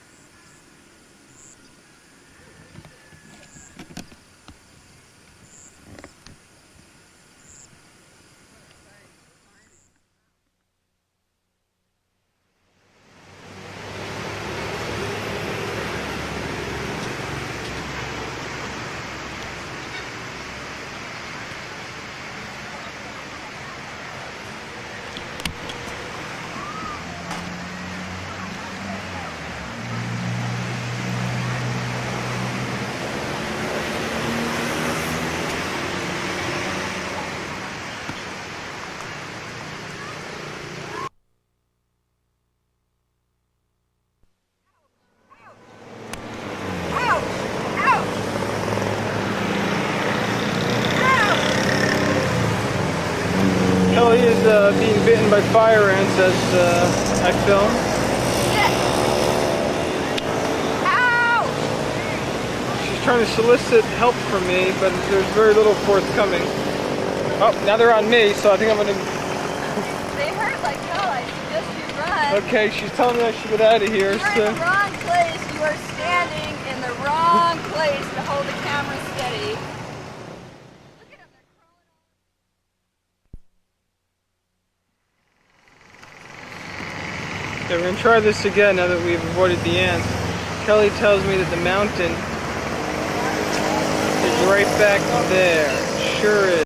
Kelly is being bitten by fire ants as I film. She's trying to solicit help from me, but there's very little forthcoming. Oh, now they're on me, so I think I'm going to... They hurt like hell. I suggest you run. Okay, she's telling me I should get out of here. You're in the wrong place. You are standing in the wrong place to hold the camera steady. Okay, we're going to try this again now that we've avoided the ants. Kelly tells me that the mountain is right back there. Sure is.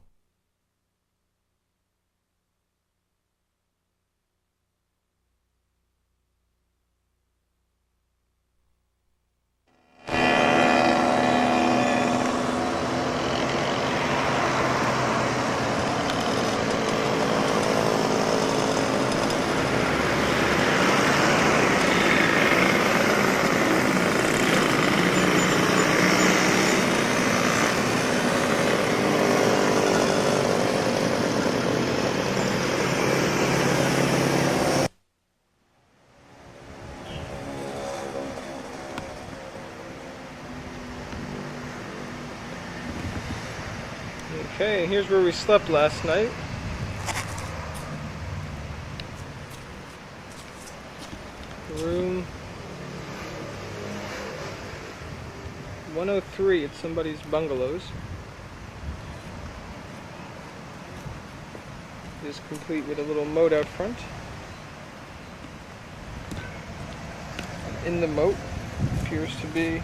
Okay, here's where we slept last night. Room 103 at somebody's bungalows. It is complete with a little moat out front. In the moat appears to be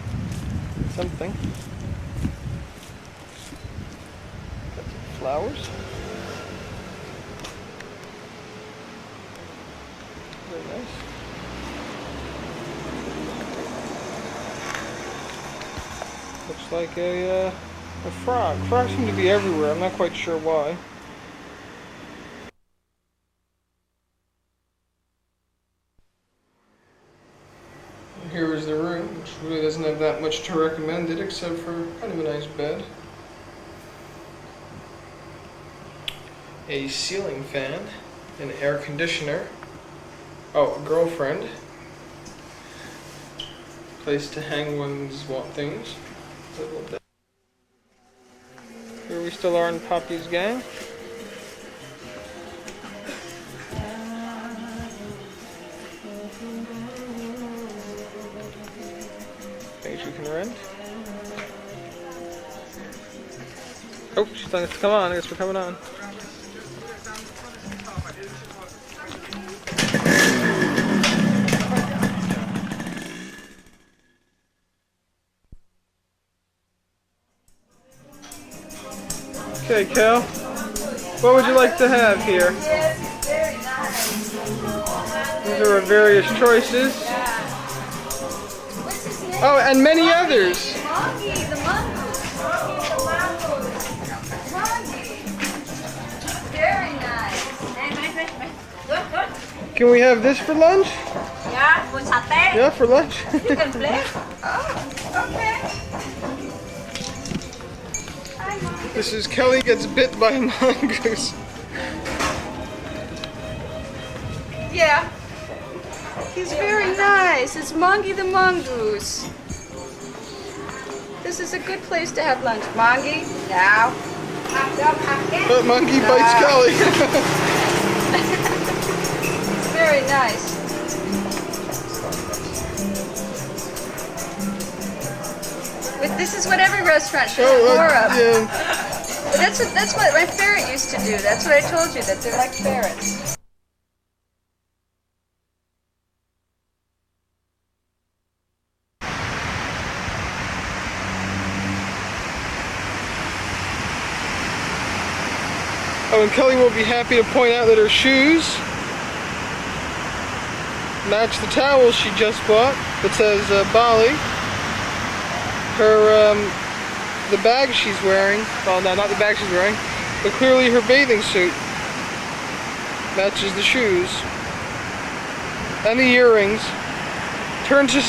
something. Flowers. Very nice. Looks like a frog. Frogs seem to be everywhere. I'm not quite sure why. And here is the room, which really doesn't have that much to recommend it, except for kind of a nice bed. A ceiling fan, an air conditioner, oh, a girlfriend, place to hang one's things, a little bit. Here we still are in Poppy's gang. Things you can rent. Oh, she's telling us to come on, I guess we're coming on. Okay, Kel, what would you like to have here? These are our various choices. Oh, and many others. Very nice. Can we have this for lunch? Yeah, for satay. Yeah, for lunch. You can play. Oh, okay. This is Kelly gets bit by a mongoose. Yeah. He's very nice. It's Monkey the mongoose. This is a good place to have lunch. Mongi? Now. But monkey bites Kelly. It's very nice. But this is what every restaurant should have more of. Yeah. But that's what my ferret used to do. That's what I told you, that they're like ferrets. Oh, and Kelly will be happy to point out that her shoes match the towel she just bought that says Bali. Her, the bag she's wearing, well no, not the bag she's wearing, but clearly her bathing suit matches the shoes. And the earrings. Turn to,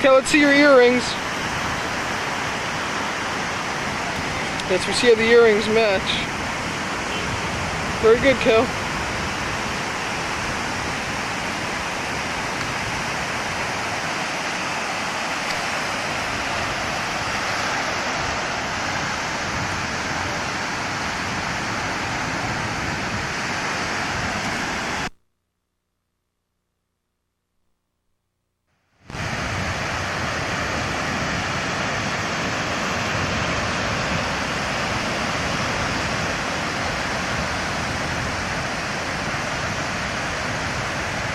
let's see your earrings. Yes, we see how the earrings match. Very good, Kel.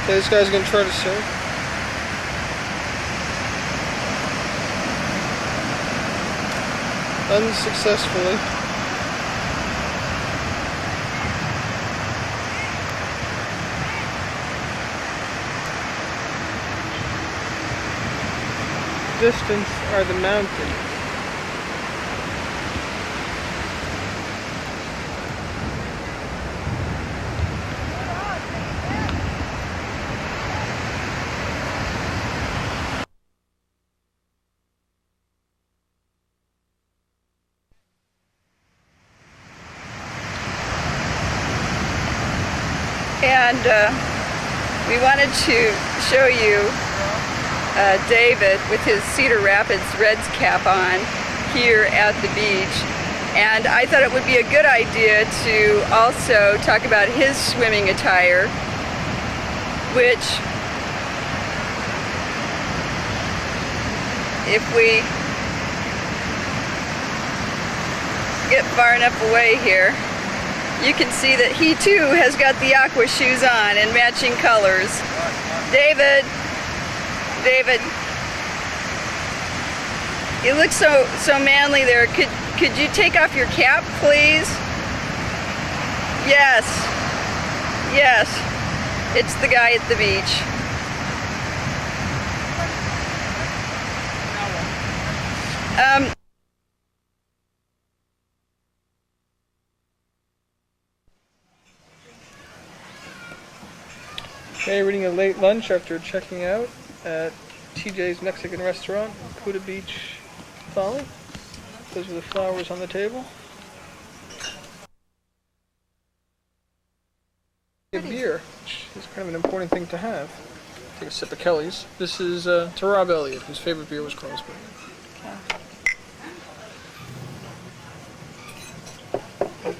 Okay, this guy's gonna try to surf. Unsuccessfully. Distance are the mountains. And we wanted to show you David with his Cedar Rapids Reds cap on here at the beach. And I thought it would be a good idea to also talk about his swimming attire, which, if we get far enough away here, you can see that he too has got the aqua shoes on in matching colors. David, you look so manly there. Could you take off your cap, please? Yes, it's the guy at the beach. Okay, we're eating a late lunch after checking out at TJ's Mexican restaurant, Cuda Beach, Bali. Those are the flowers on the table. A beer, which is kind of an important thing to have. Take a sip of Kelly's. This is to Rob Elliott, whose favorite beer was Carlsberg.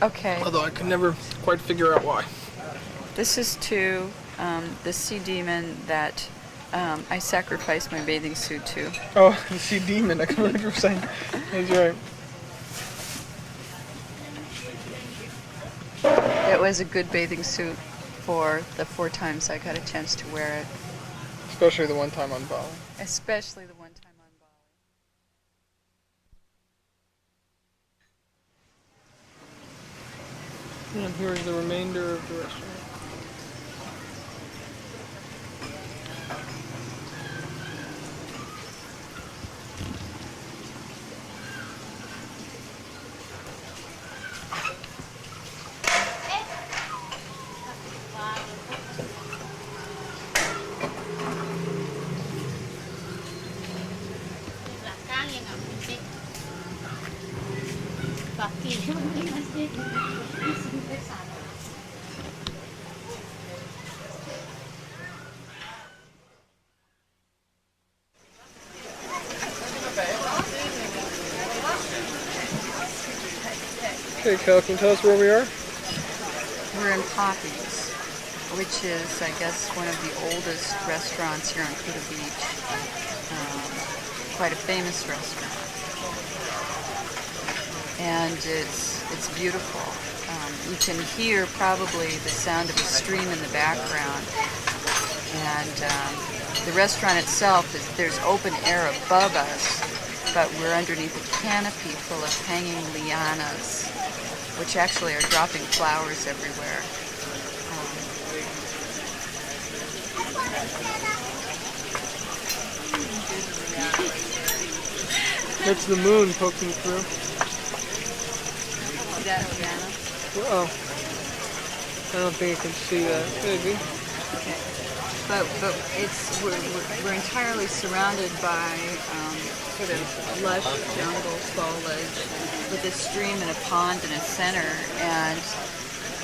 Okay. Although I could never quite figure out why. This is to the sea demon that I sacrificed my bathing suit to. Oh, the sea demon, I can remember you were saying. That's right. It was a good bathing suit for the 4 times I got a chance to wear it. Especially the one time on Bali. Especially the one time on Bali. And here's the remainder of the restaurant. Okay, Cal, can you tell us where we are? We're in Poppy's, which is, I guess, one of the oldest restaurants here on Kuta Beach. Quite a famous restaurant. And it's beautiful. You can hear probably the sound of a stream in the background. And the restaurant itself, there's open air above us, but we're underneath a canopy full of hanging lianas, which actually are dropping flowers everywhere. That's the moon poking through. See that liana? Oh. I don't think you can see that. Maybe. Okay. But we're entirely surrounded by sort of lush jungle foliage with a stream and a pond in a center, and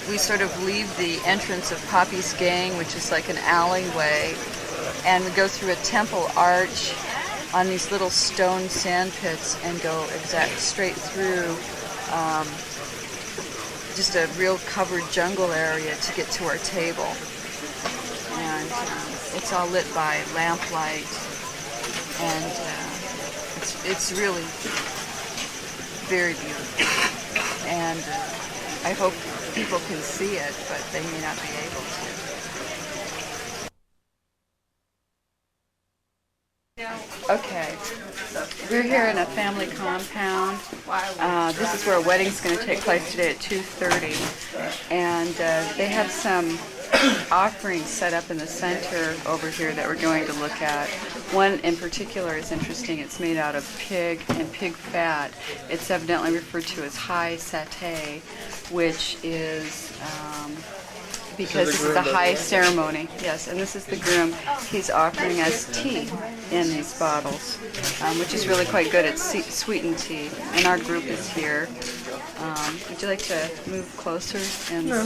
we sort of leave the entrance of Poppy's Gang, which is like an alleyway, and we go through a temple arch on these little stone sand pits and go straight through just a real covered jungle area to get to our table. And it's all lit by lamplight, and it's really very beautiful. And I hope people can see it, but they may not be able to. Okay, we're here in a family compound. This is where a wedding's going to take place today at 2:30, and they have some offerings set up in the center over here that we're going to look at. One in particular is interesting. It's made out of pig and pig fat. It's evidently referred to as high satay, which is because this is a high ceremony. Yes, and this is the groom. He's offering us tea in these bottles, which is really quite good. It's sweetened tea, and our group is here. Would you like to move closer? And no.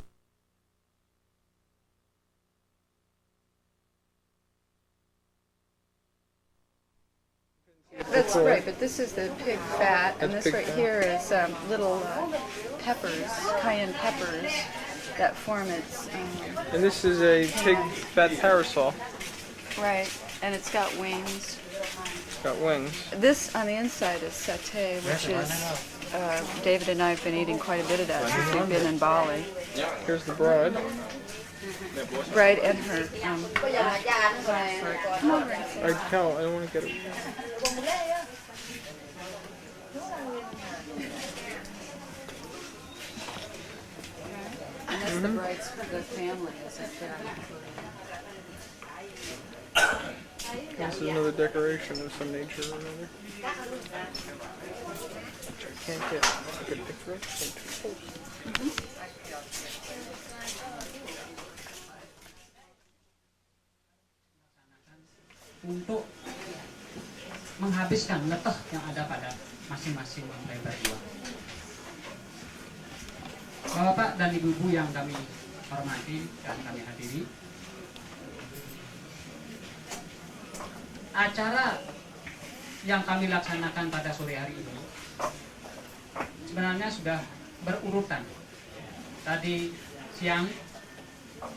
That's right, but this is the pig fat, and this right here is little peppers, cayenne peppers, that form its... and this is a pig fat parasol. Right, and it's got wings. It's got wings. This on the inside is satay, which is... David and I have been eating quite a bit of that since we've been in Bali. Here's the bride. Bride and her... Cal, I don't want to get it. And that's the bride's the family, isn't there? This is another decoration of some nature or another. Which I can't get a good picture of. So I'm too close. Untuk menghabiskan letih yang ada pada masing-masing mempelai berdua. Bapak dan ibu-ibu yang kami hormati dan kami hadiri, acara yang kami laksanakan pada sore hari ini sebenarnya sudah berurutan. Tadi siang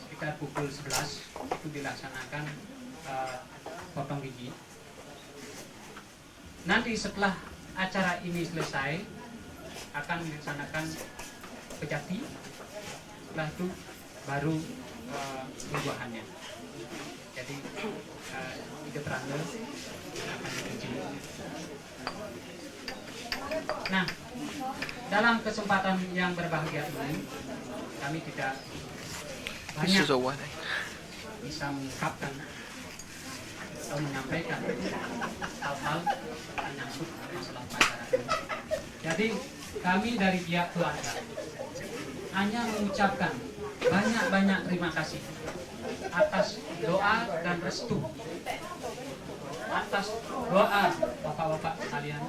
sekitar pukul 11 itu dilaksanakan potong gigi. Nanti setelah acara ini selesai akan dilaksanakan pejati. Setelah itu baru buah-buahannya. Jadi ide perangga akan diuji. Nah, dalam kesempatan yang berbahagia ini kami tidak banyak bisa mengungkapkan atau menyampaikan hal-hal menyangkut masalah acara ini. Jadi kami dari pihak keluarga hanya mengucapkan banyak-banyak terima kasih atas doa dan restu, atas doa bapak-bapak sekalian.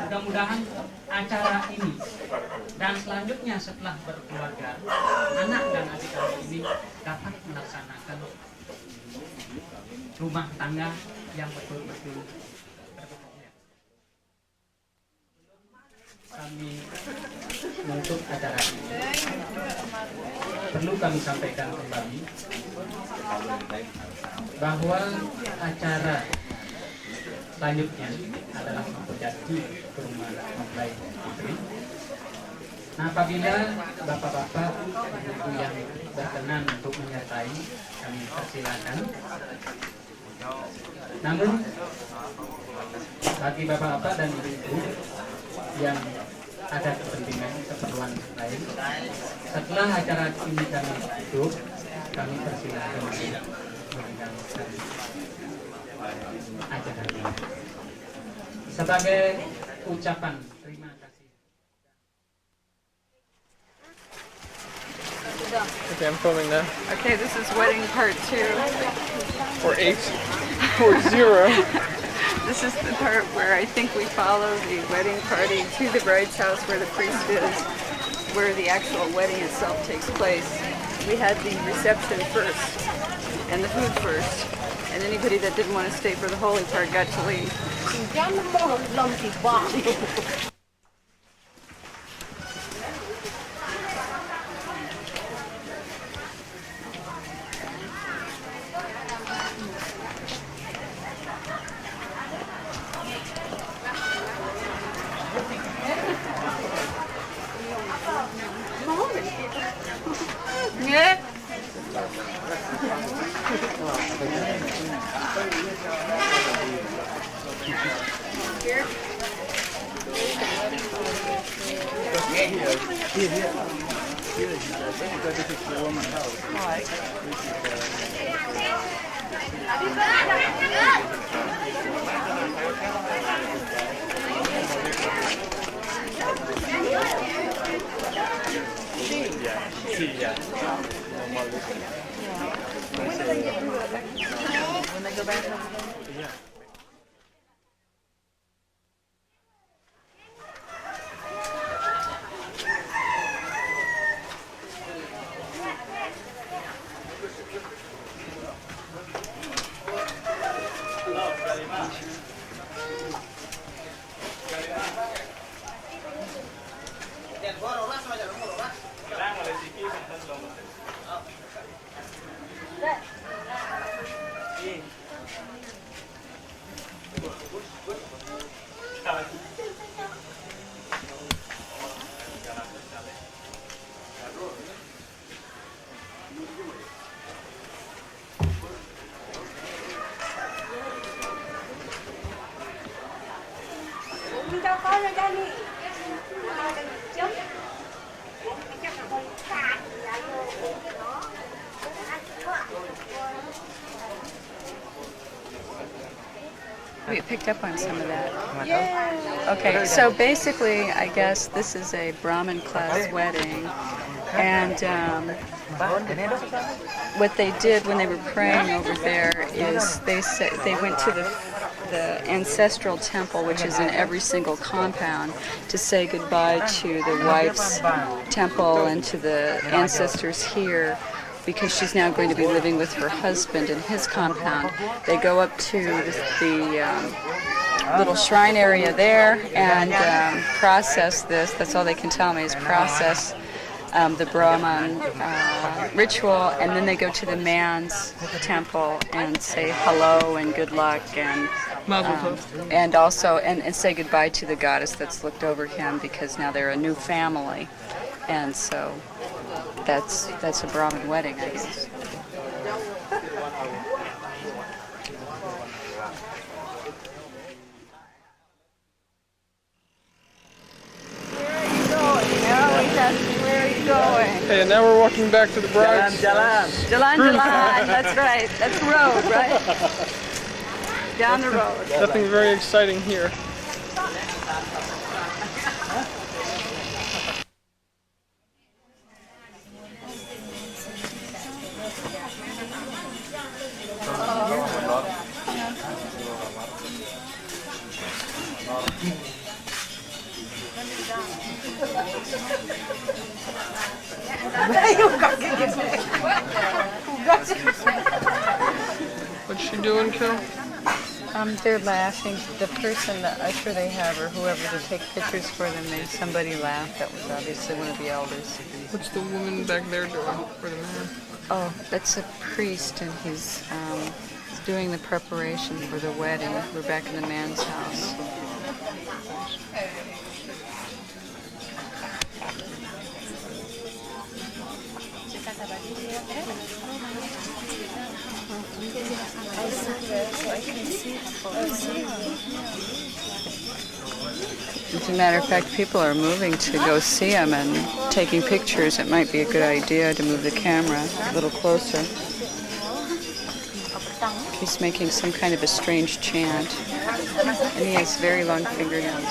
Mudah-mudahan acara ini dan selanjutnya setelah berkeluarga, anak dan adik-adik ini dapat melaksanakan rumah tangga yang betul-betul terbahagia. Kami menutup acara ini. Perlu kami sampaikan kembali bahwa acara selanjutnya adalah mempelajari ke rumah mempelai putri. Nah, apabila bapak-bapak ibu yang berkenan untuk menyertai, kami persilakan. Namun bagi bapak-bapak dan ibu yang ada kepentingan keperluan lain, setelah acara ini kami tutup, kami persilakan meninggalkan acara ini sebagai ucapan terima kasih. Okay, I'm filming now. Okay, this is wedding part 2. Or 8. Or 0. This is the part where I think we follow the wedding party to the bride's house where the priest is, where the actual wedding itself takes place. We had the reception first and the food first, and anybody that didn't want to stay for the holy part got to leave. Yeah. When they go back home? Yeah. We picked up on some of that. Okay, so basically, I guess this is a Brahmin class wedding, and what they did when they were praying over there is they went to the ancestral temple, which is in every single compound, to say goodbye to the wife's temple and to the ancestors here, because she's now going to be living with her husband in his compound. They go up to the little shrine area there and process this. That's all they can tell me is process the Brahman ritual, and then they go to the man's temple and say hello and good luck and also and say goodbye to the goddess that's looked over him, because now they're a new family, and so that's a Brahmin wedding, I guess. Where are you going? Okay, and now we're walking back to the bride's. Jalan. That's right. That's the road, right? Down the road. Nothing very exciting here. What's she doing, Kel? They're laughing. The person, the usher they have, or whoever to take pictures for them, made somebody laugh. That was obviously one of the elders. What's the woman back there doing? Or the man? Oh, that's a priest, and he's doing the preparation for the wedding. We're back in the man's house. As a matter of fact, people are moving to go see him and taking pictures. It might be a good idea to move the camera a little closer. He's making some kind of a strange chant, and he has very long fingernails.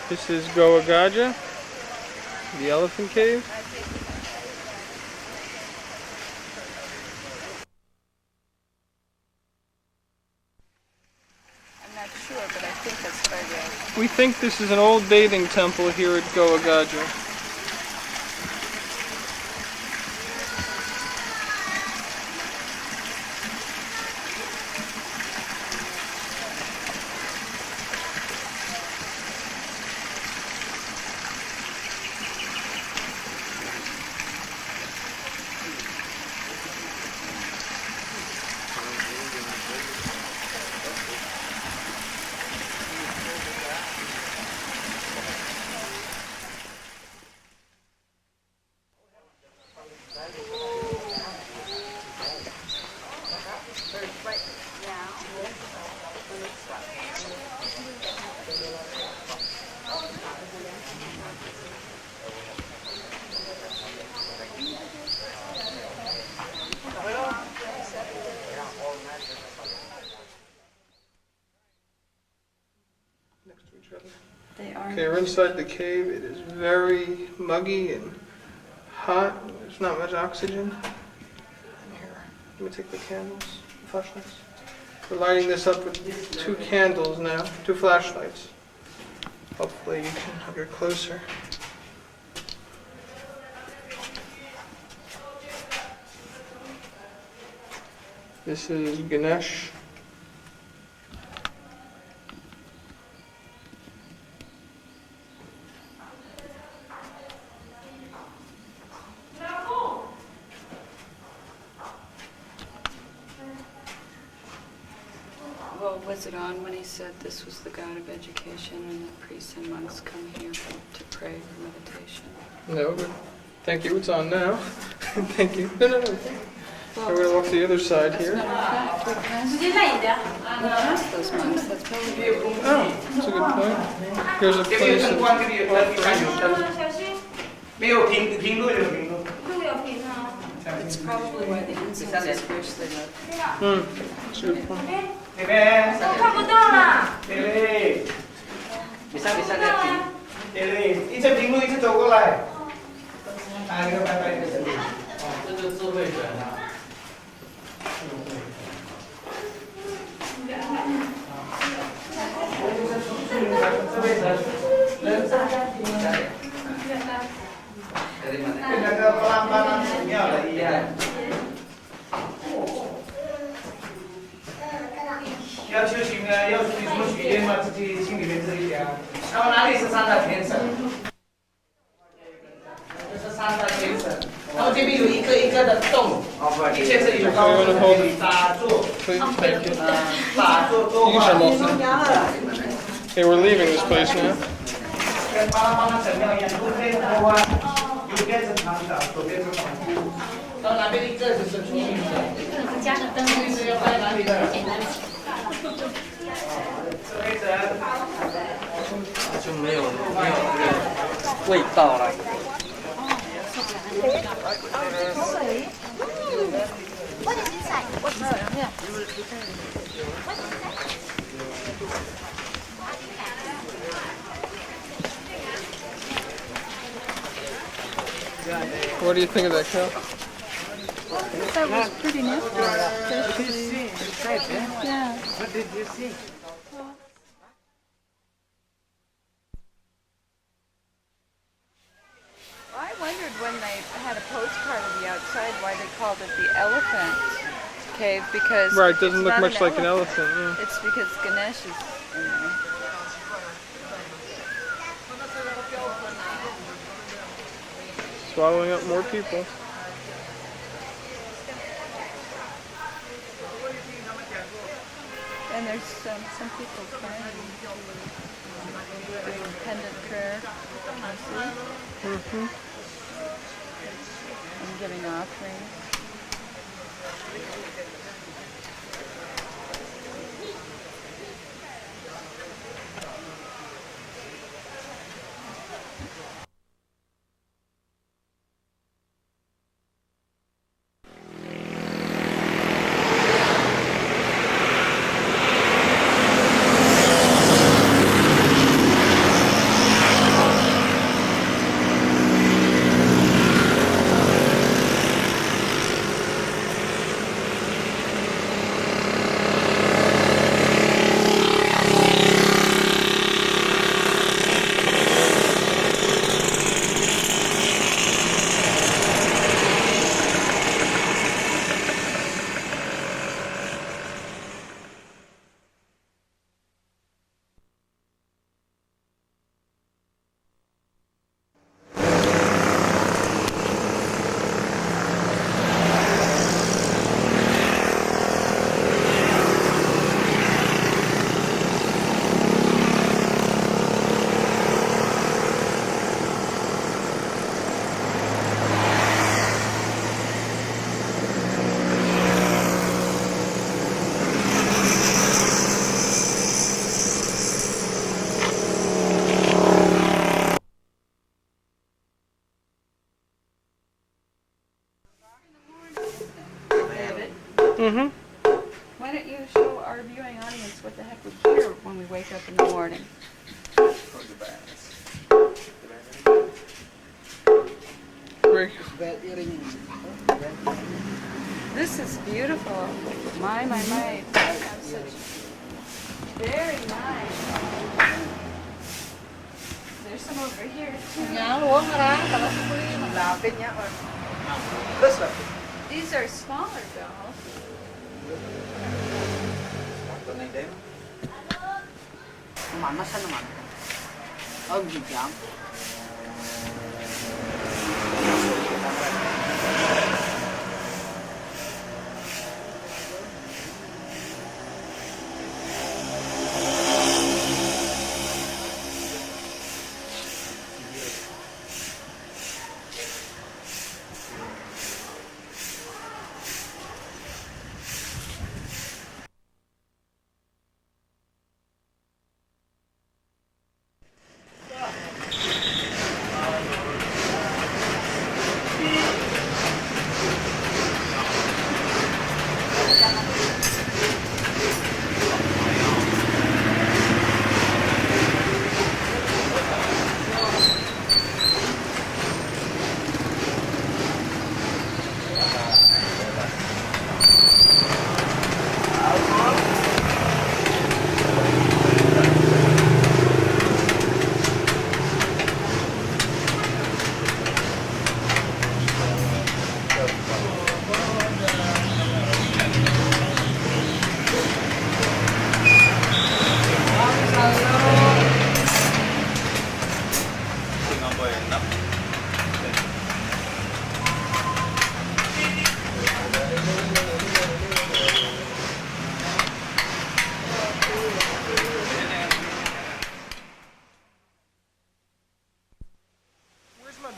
This is Goa Gaja, the elephant cave. I'm not sure, but I think that's what I read. We think this is an old bathing temple here at Goa Gaja. They are. Okay, we're inside the cave. It is very muggy and hot. There's not much oxygen. Here, let me take the candles, the flashlights. We're lighting this up with 2 candles now, 2 flashlights. Hopefully you can get closer. This is Ganesh. Well, was it on when he said this was the God of education and that priests and monks come here to pray for meditation? No, but thank you. It's on now. Thank you. No. We're going to walk to the other side here. We passed those monks. That's probably Oh, that's a good point. Here's a place of offering. It's probably why the incense is fiercely lit. That's a good point. Bisa lihat sini. Ini平路一直走过来。一个拜拜一个神。这个智慧人啊。智慧人，人生跟那个巴寺庙的一样。要修行呢，要自己做许愿嘛，自己心里面自己想。然后哪里是3大天神？这是3大天神。然后这边有一个一个的洞，一切是有高度的打坐，打坐多话。Hey, we're leaving this place now. 跟巴拉神庙一样，右边的话，右边是长岛，左边是黄姑。到哪边一个就是出名的。家的灯是要在哪里的？就没有味道了。What do you think of that cow? That was pretty nifty. Yeah. What did you see? I wondered when they had a postcard of the outside why they called it the elephant cave because Right, doesn't it's look not much like an elephant. Yeah. It's because Ganesh is in there. Swallowing up more people. And there's some people praying, doing pendant prayer, and giving offerings. Why don't you show our viewing audience what the heck we hear when we wake up in the morning? Go to bed. This is beautiful. My. Very nice. There's some over here too. These are smaller dolls. Mama sana naman. Oh, bigyan.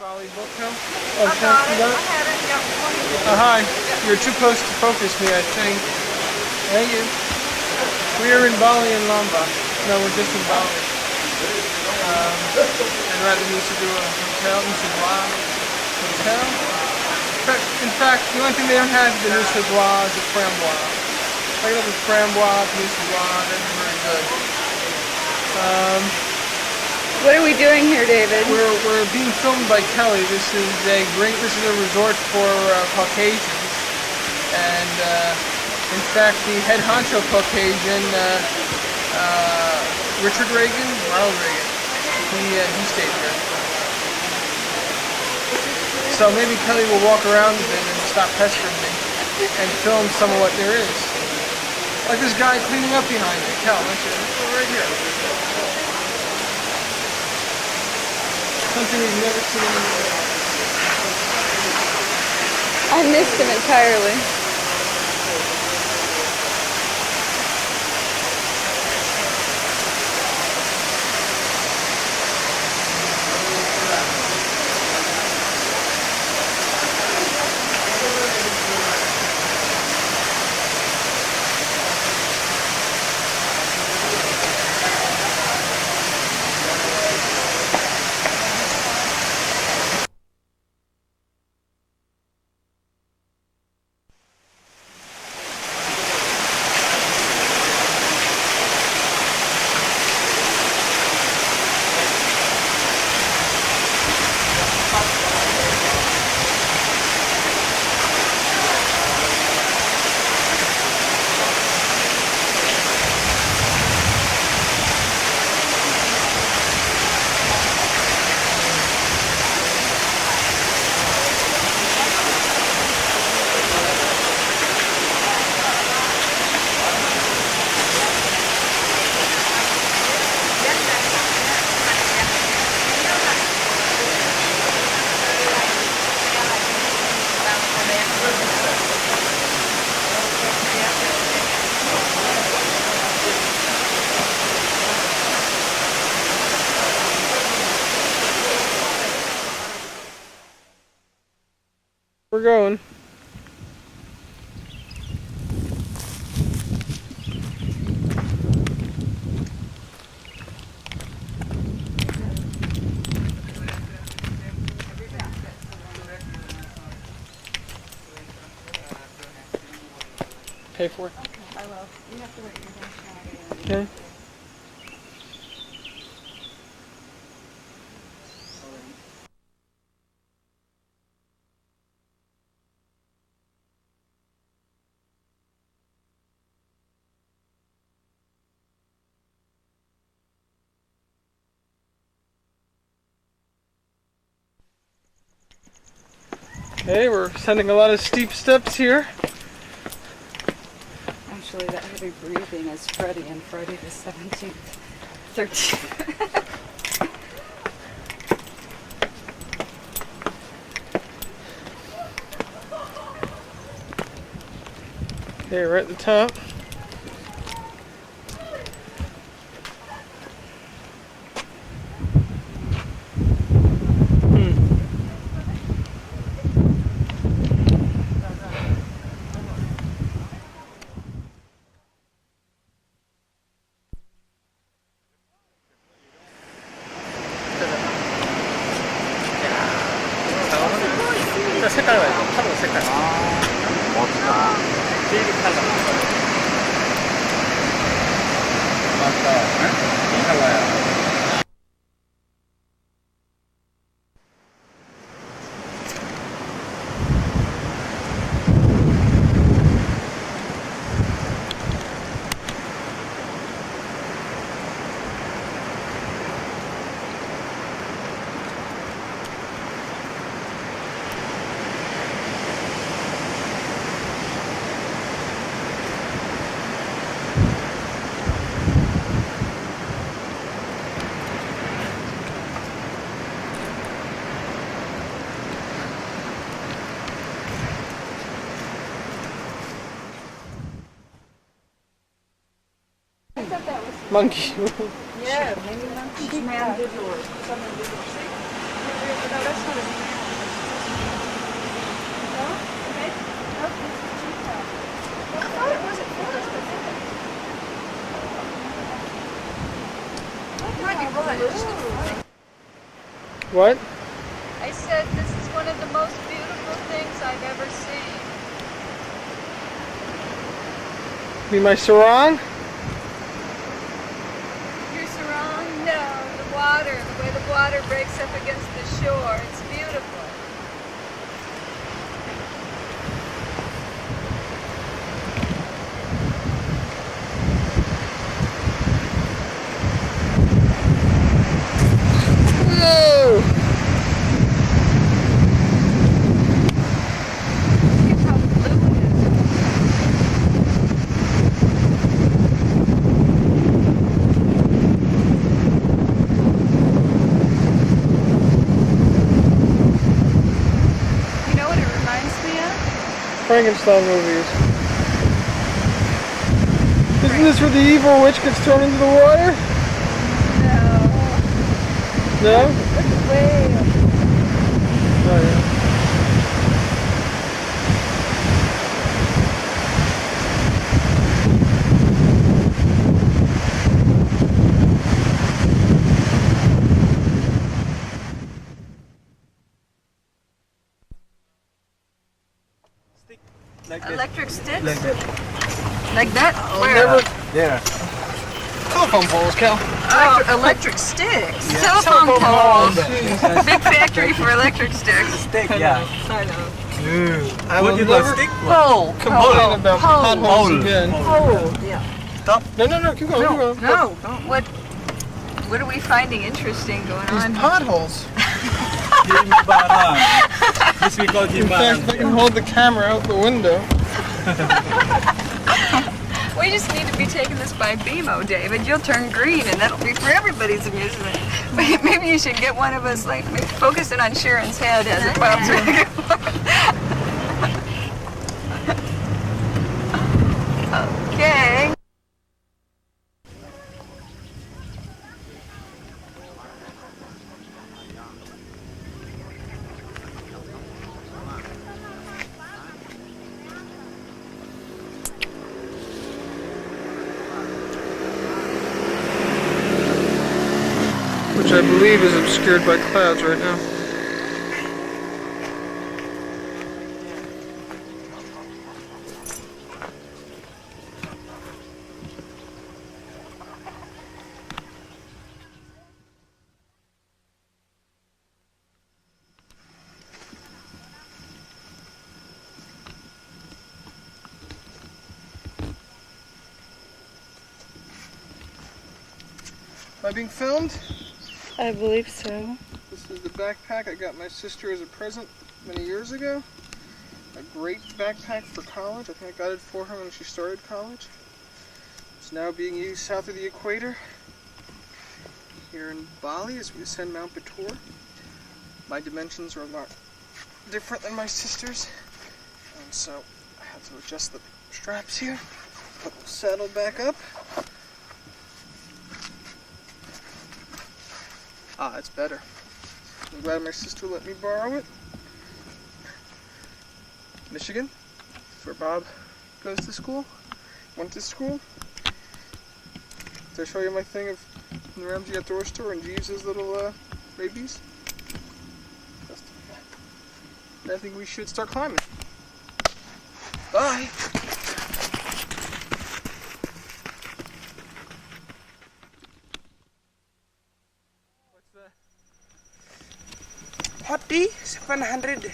Bali book now? Oh, I got it. I had it. Hi. You're too close to focus me, I think. Thank you. We are in Bali and Lombok. No, we're just in Bali. And rather need to do a hotel, Nusa Dua hotel. In fact, the only thing they don't have is the Nusa Dua is the Framboise. If I get up with Framboise, Nusa Dua, that'd be very good. What are we doing here, David? We're being filmed by Kelly. This is a resort for Caucasians, and in fact, the head honcho Caucasian, Ronald Reagan, he stayed here. So maybe Kelly will walk around a bit and stop pestering me and film some of what there is. Like this guy cleaning up behind me. Kel, let's go right here. Something we've never seen in the world. I missed him entirely. We're going. Pay for it. I will. You have to wait your shot. Okay. Okay, we're sending a lot of steep steps here. Actually, that heavy breathing is Freddie and Friday the 17th, 13th. Okay, right at the top. 색깔 말고 파도 색깔. 멋지다. 제일 칼라. 맞다. 이 칼라야. Monkey. Yeah, maybe monkey man did yours. Someone did yours. No, that's not a no? Okay. Nope, it's a cheetah. I thought it was at first, but it might be right. What? I said this is one of the most beautiful things I've ever seen. Be my sarong? Your sarong? No, the water, the way the water breaks up against the shore. It's beautiful. Whoa! Look how blue it is. You know what it reminds me of? Frankenstein movies. Isn't this where the evil witch gets thrown into the water? No. No? Look at way up. Oh, yeah. Like this. Electric sticks? Like that. Like that? Where? Never. There. Telephone poles, Cal. Electric sticks. Yeah. Telephone poles. Yes. Big factory for electric sticks. Stick, yeah. I know. I What will you call never stick? Pole. complain about potholes Pole. again. Pole. Yeah. Stop. No, keep going, keep going. No. What are we finding interesting going These on? potholes. Gimbaran. This we call In fact, I gimbaran. can hold the camera out the window. We just need to be taking this by BMO, David. You'll turn green, and that'll be for everybody's amusement. Maybe you should get one of us, like, focusing on Sharon's head as it bobs back. Okay. Which I believe is obscured by clouds right now. Am I being filmed? I believe so. This is the backpack I got my sister as a present many years ago. A great backpack for college. I think I got it for her when she started college. It's now being used south of the equator here in Bali as we ascend Mount Batur. My dimensions are a lot different than my sister's, and so I had to adjust the straps here, put the saddle back up. Ah, it's better. I'm glad my sister let me borrow it. Michigan, that's where Bob goes to school, went to school. Did I show you my thing of the Ramsey Outdoor Store and Jeeves' little babies? I think we should start climbing. Bye! What's that? Hot tea, 700.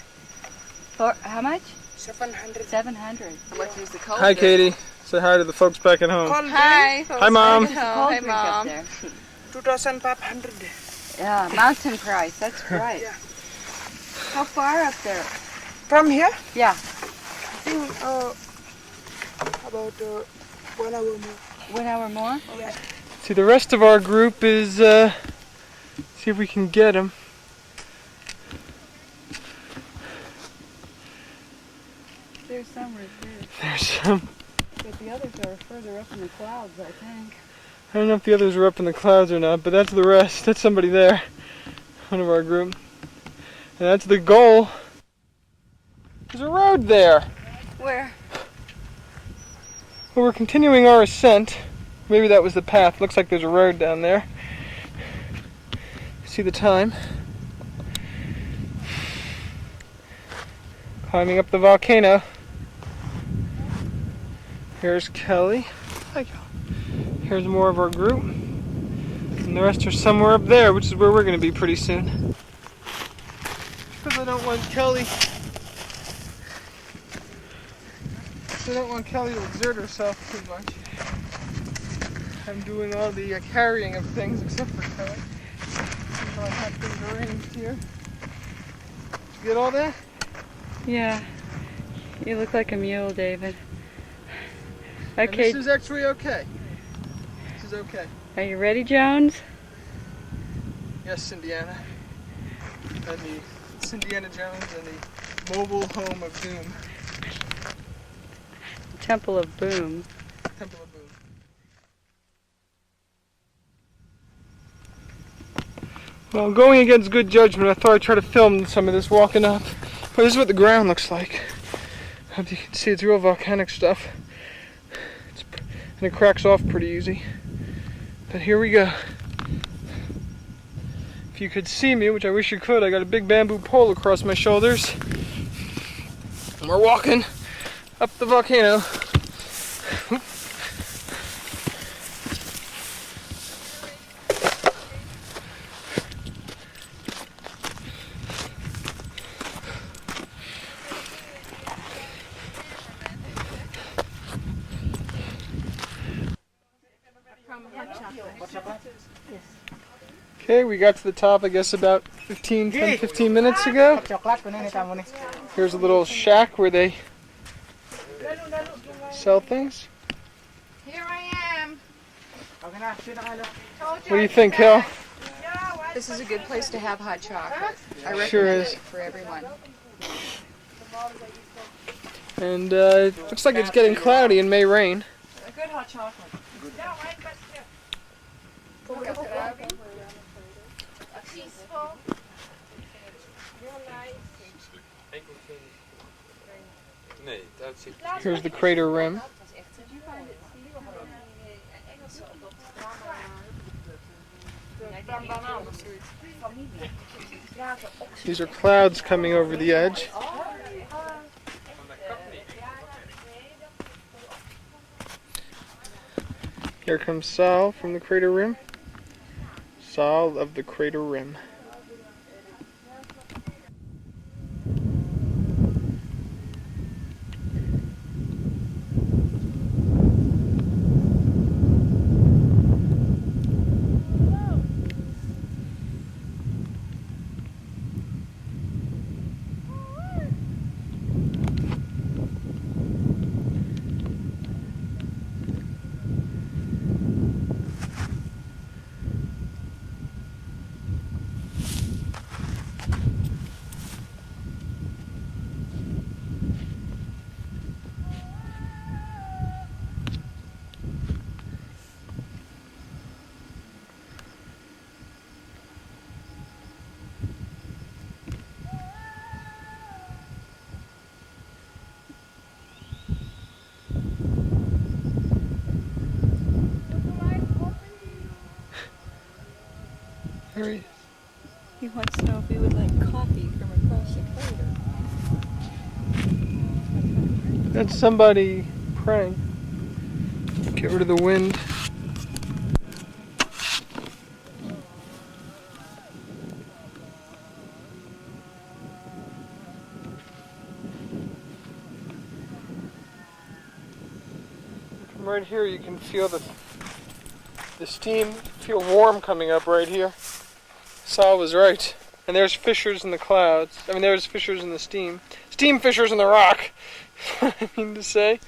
For how much? 700. 700. How much is the cold? Hi, Katie. Say hi to the folks back at home. Hi. Hi, Mom. Hi, Mom. 2,500. Yeah, mountain price. That's right. Yeah. How far up there? From here? Yeah. I think about 1 hour more. 1 hour more? Yeah. See, the rest of our group is, see if we can get them. There's some right there. There's some. But the others are further up in the clouds, I think. I don't know if the others are up in the clouds or not, but that's the rest. That's somebody there. One of our group. And that's the goal. There's a road there. Where? Well, we're continuing our ascent. Maybe that was the path. Looks like there's a road down there. See the time. Climbing up the volcano. Here's Kelly. Hi, Kelly. Here's more of our group. And the rest are somewhere up there, which is where we're going to be pretty soon. Because I don't want Kelly to exert herself too much. I'm doing all the carrying of things except for Kelly. So I have things arranged here. Did you get all that? Yeah. You look like a mule, David. And Okay. this is actually okay. This is okay. Are you ready, Jones? Yes, Indiana. And it's Indiana Jones and the mobile home of doom. Temple of Boom. Temple of Boom. Well, going against good judgment, I thought I'd try to film some of this walking up. But this is what the ground looks like. I hope you can see it's real volcanic stuff. And it cracks off pretty easy. But here we go. If you could see me, which I wish you could, I got a big bamboo pole across my shoulders. And we're walking up the volcano. Okay, we got to the top, I guess, about 10, 15 minutes ago. Here's a little shack where they sell things. Here I am. What do you think, Kel? This is a good place to have hot chocolate. I recommend Sure is. it for everyone. And it looks like it's getting cloudy and may rain. A good hot chocolate. Peaceful. Here's the crater rim. These are clouds coming over the edge. Here comes Sal from the crater rim. Sal of the crater rim. Very. He wants to know if we would like coffee from across the corridor. That's somebody praying. Get rid of the wind. From right here you can feel the steam, feel warm coming up right here. Sal was right. And there's fissures in the clouds. I mean, there's fissures in the steam. Steam fissures in the rock. I mean to say.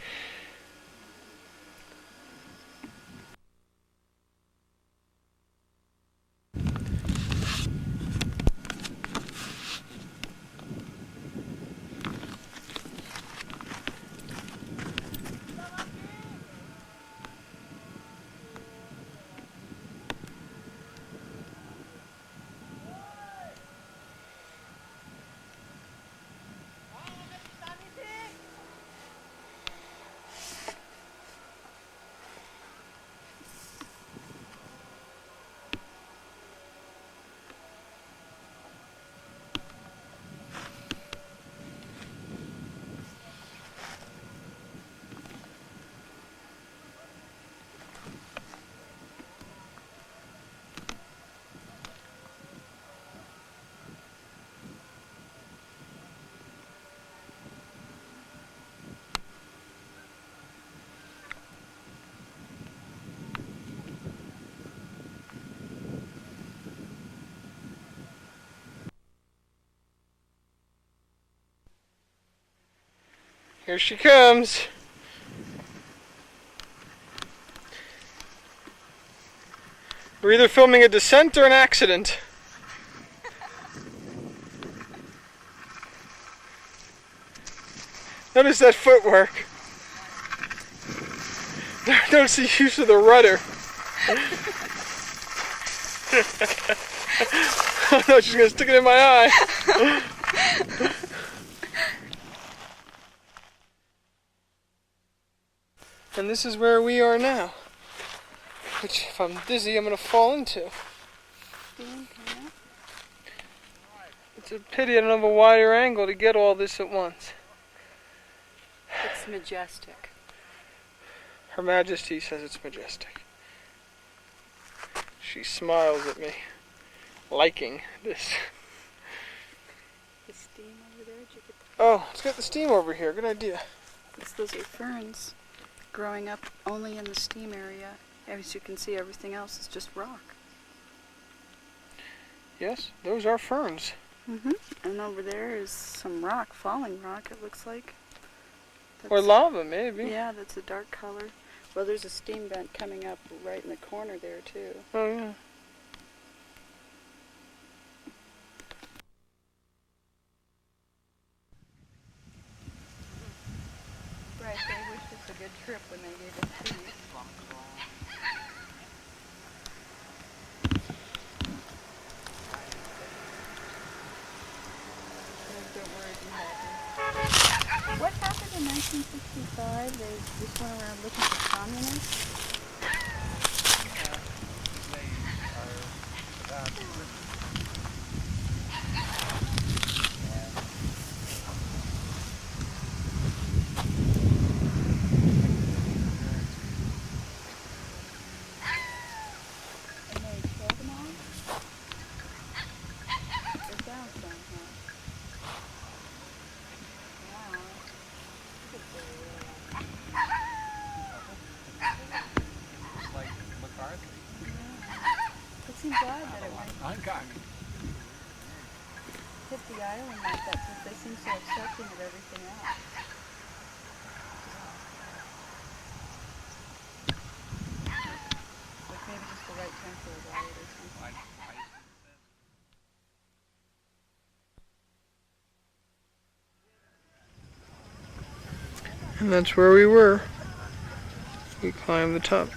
Here she comes. We're either filming a descent or an accident. Notice that footwork. Notice the use of the rudder. Oh no, she's gonna stick it in my eye. And this is where we are now. Which, if I'm dizzy, I'm gonna fall into. It's a pity I don't have a wider angle to get all this at once. It's majestic. Her Majesty says it's majestic. She smiles at me, liking this. The steam over there, did you get Oh, let's get the steam over here. Good idea. Those are ferns growing up only in the steam area. As you can see, everything else is just rock. Yes, those are ferns. And over there is some rock, falling rock, it looks like. Or lava, maybe. Yeah, that's a dark color. Well, there's a steam vent coming up right in the corner there, too. Oh, yeah. Right, they wished us a good trip when they gave us these. What happened in 1965? They just went around looking for communists? And they killed them all? They're down somehow. Wow. Like McCarthy. It seems odd that it went hit the island like that since they seem so accepting of everything else. Like maybe just the right time for a riot or something. And that's where we were. We climbed the top.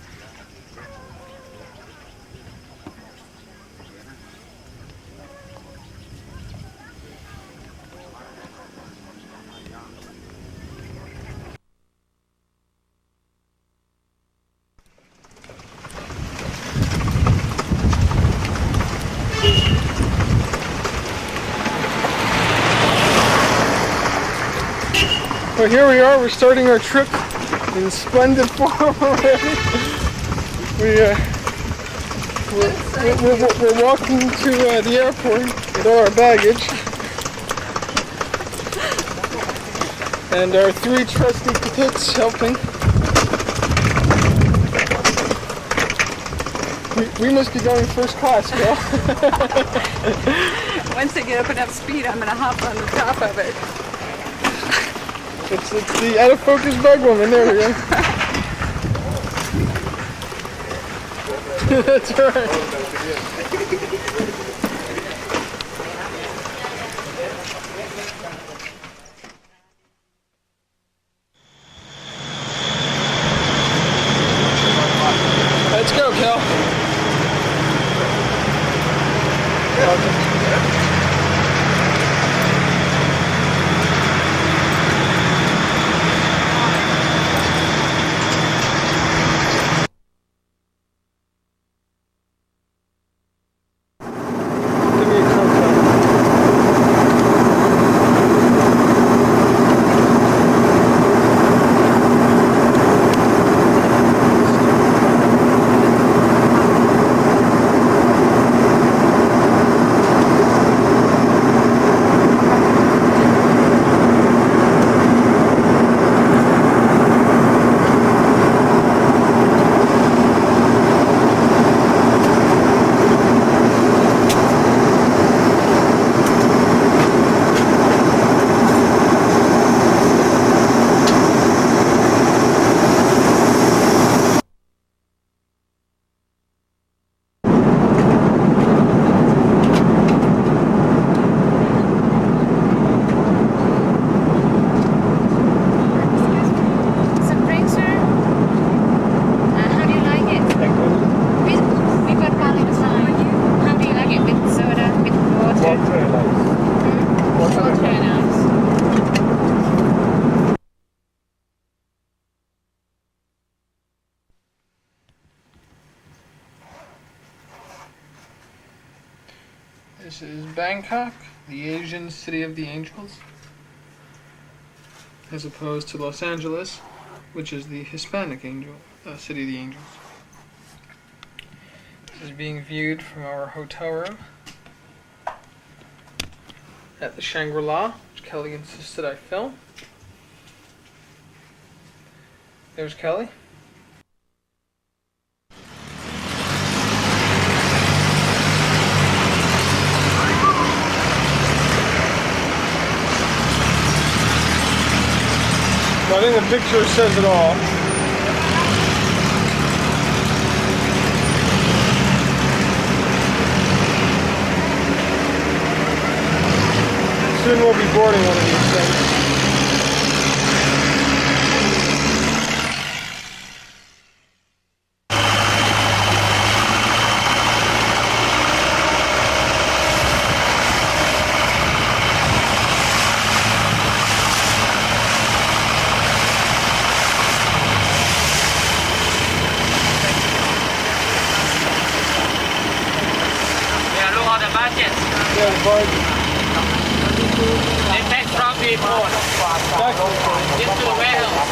Well, here we are. We're starting our trip in splendid form already. We're walking to the airport with all our baggage. And our 3 trusty kids helping. We must be going first class, girl. Once they get up enough speed, I'm gonna hop on the top of it. It's the out of focus bug woman. There we go. That's right. Let's go, Kel. This is Bangkok, the Asian city of the angels, as opposed to Los Angeles, which is the Hispanic city of the angels. This is being viewed from our hotel room at the Shangri-La, which Kelly insisted I film. There's Kelly. I think the picture says it all. Soon we'll be boarding one of these things. They pack from the port into the warehouse.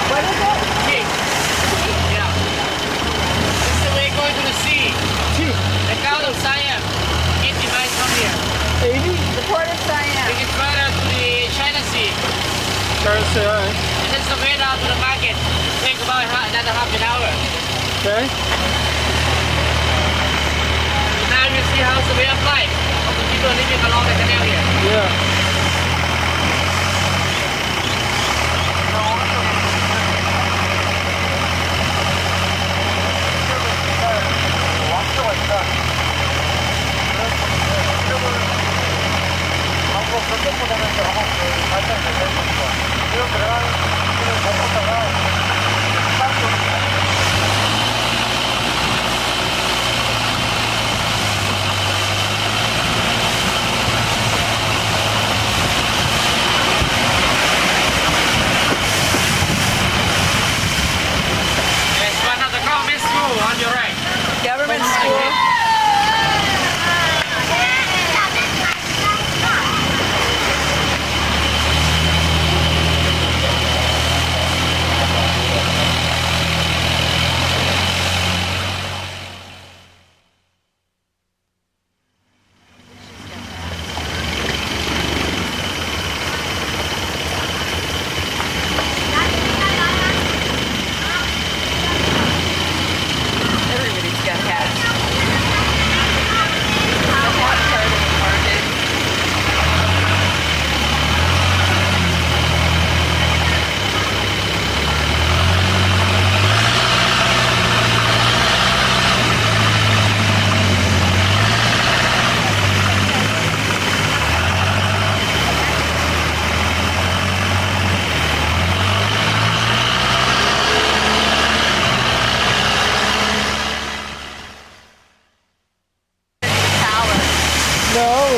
What is it? King. Yeah. This is the way going to the sea. The Count of Siam. 80 miles from here. 80? The port of Siam. We can fly out to the China Sea. China Sea, alright. And this is the way down to the market. It takes about another half an hour. Okay. Now you see how's the way of life of the people living along the canal here. Yeah.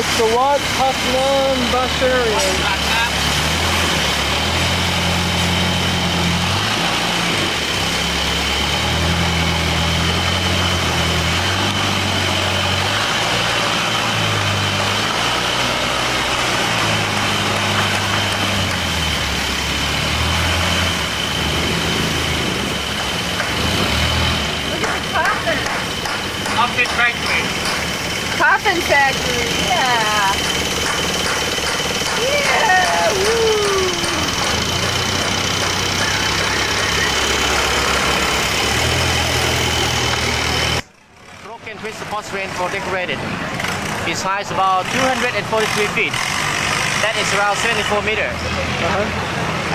It's the Wat Paklan Basharian. Outfit factory. Coffin factory, yeah. Yeah, woo. Broken twist porcelain for decorated. Its height is about 243 feet. That is around 74 meters.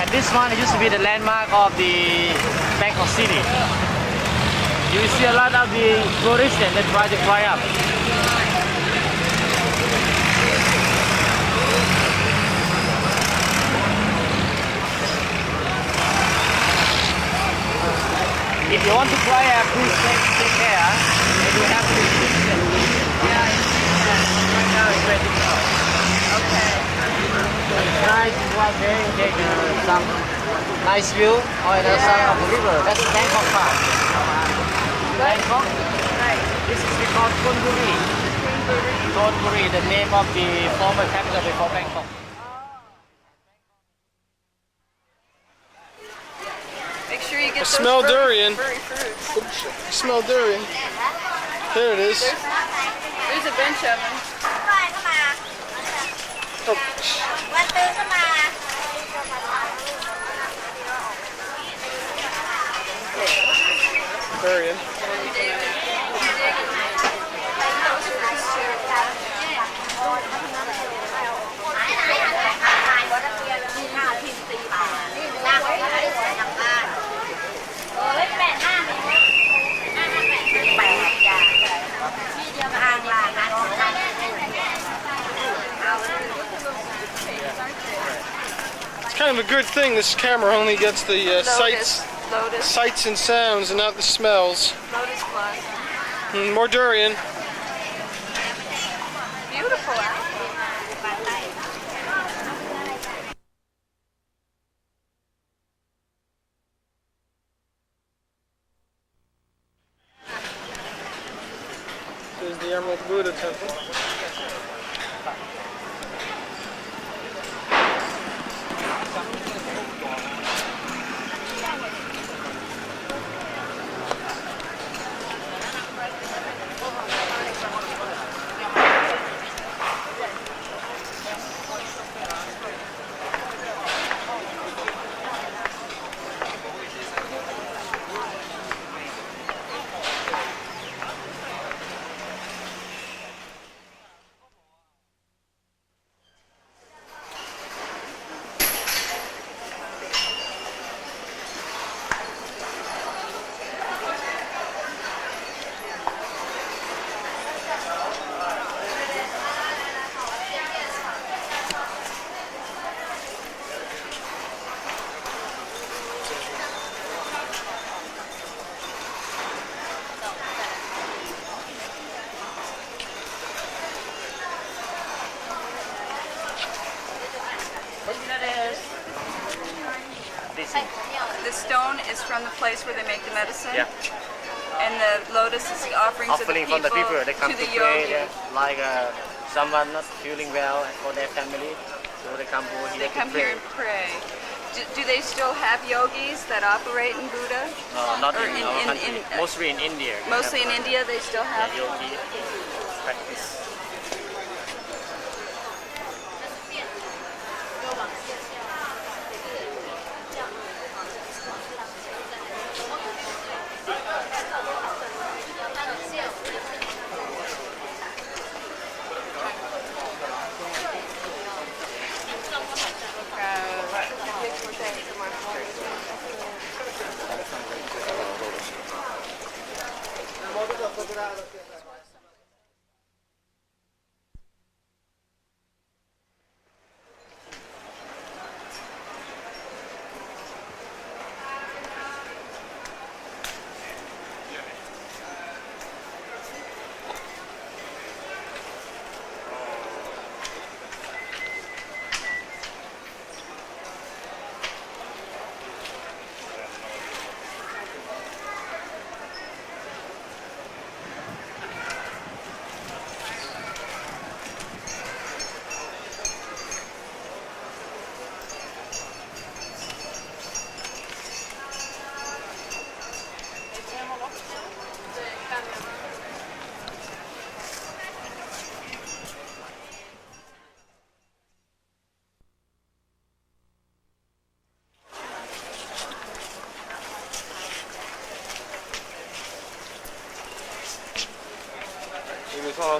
And this one used to be the landmark of the Bangkok city. You will see a lot of the tourists that try to fly up. If you want to fly up, please take care. And you have to fix it. Yeah, right now it's ready to go. Okay. Try to fly there and take some nice view on the side of the river. That's Bangkok Park. Bangkok? Right. This is called Thonburi. Thonburi, the name of the former capital before Bangkok. Make sure you get I those smell durian. furry fruits. Oops, I smell durian. There it is. There's a bench of them. Oh. Durian. It's kind of a good thing this camera only gets the sights and sounds and not the smells. Lotus blossom. More durian. Beautiful apple. There's the Emerald Buddha Temple. The stone is from the place where they make the medicine. Yeah. And the lotus is the offerings Offering from the people. They come to to the pray, yogi. like someone not feeling well for their family, so they come over here They come to pray. here and pray. Do they still have yogis that operate in Buddha? Not Or in our country. Mostly in India. Mostly in India, they still have. Yogi practice.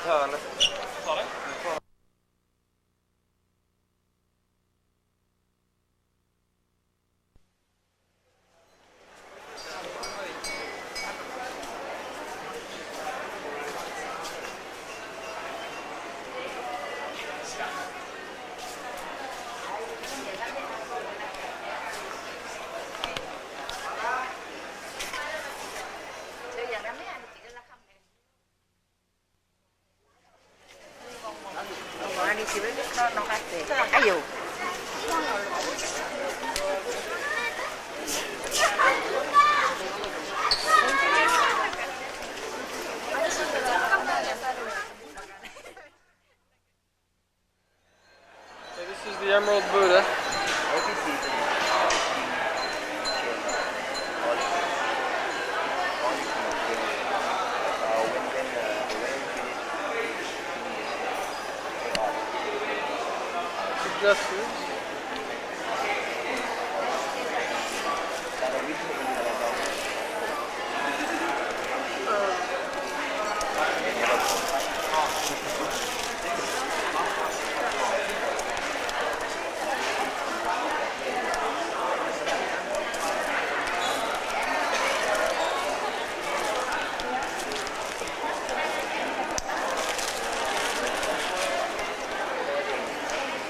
hörnet. Ayo. Okay, this is the Emerald Buddha. Justice.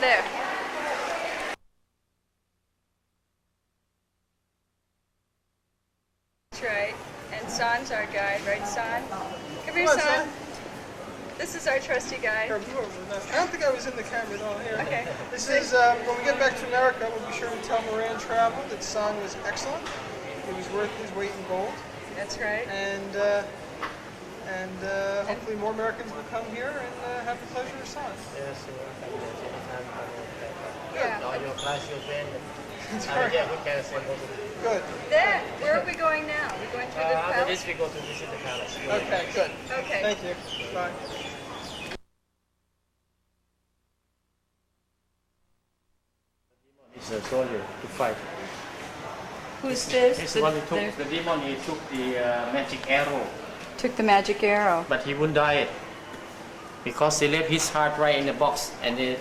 There. That's right. And San's our guide, right, San? Come here, Come on, San. San. This is our trusty guide. I don't think I was in the camera though. Here. Okay. This is when we get back to America, we'll be sure to tell Moran Travel that San was excellent. He was worth his weight in gold. That's right. And hopefully more Americans will come here and have the pleasure of San. Yes, Yeah. Now your class, your friend. right. Yeah, we can send over. Good. There. Where are we going now? We're going through the After palace? this, we go to visit the palace. Okay, good. Okay. Thank you. Bye. He's a soldier to fight. Who's this? This one he took, the demon, he took the magic arrow, Took the magic arrow. but he wouldn't die it. Because they left his heart right in the box and they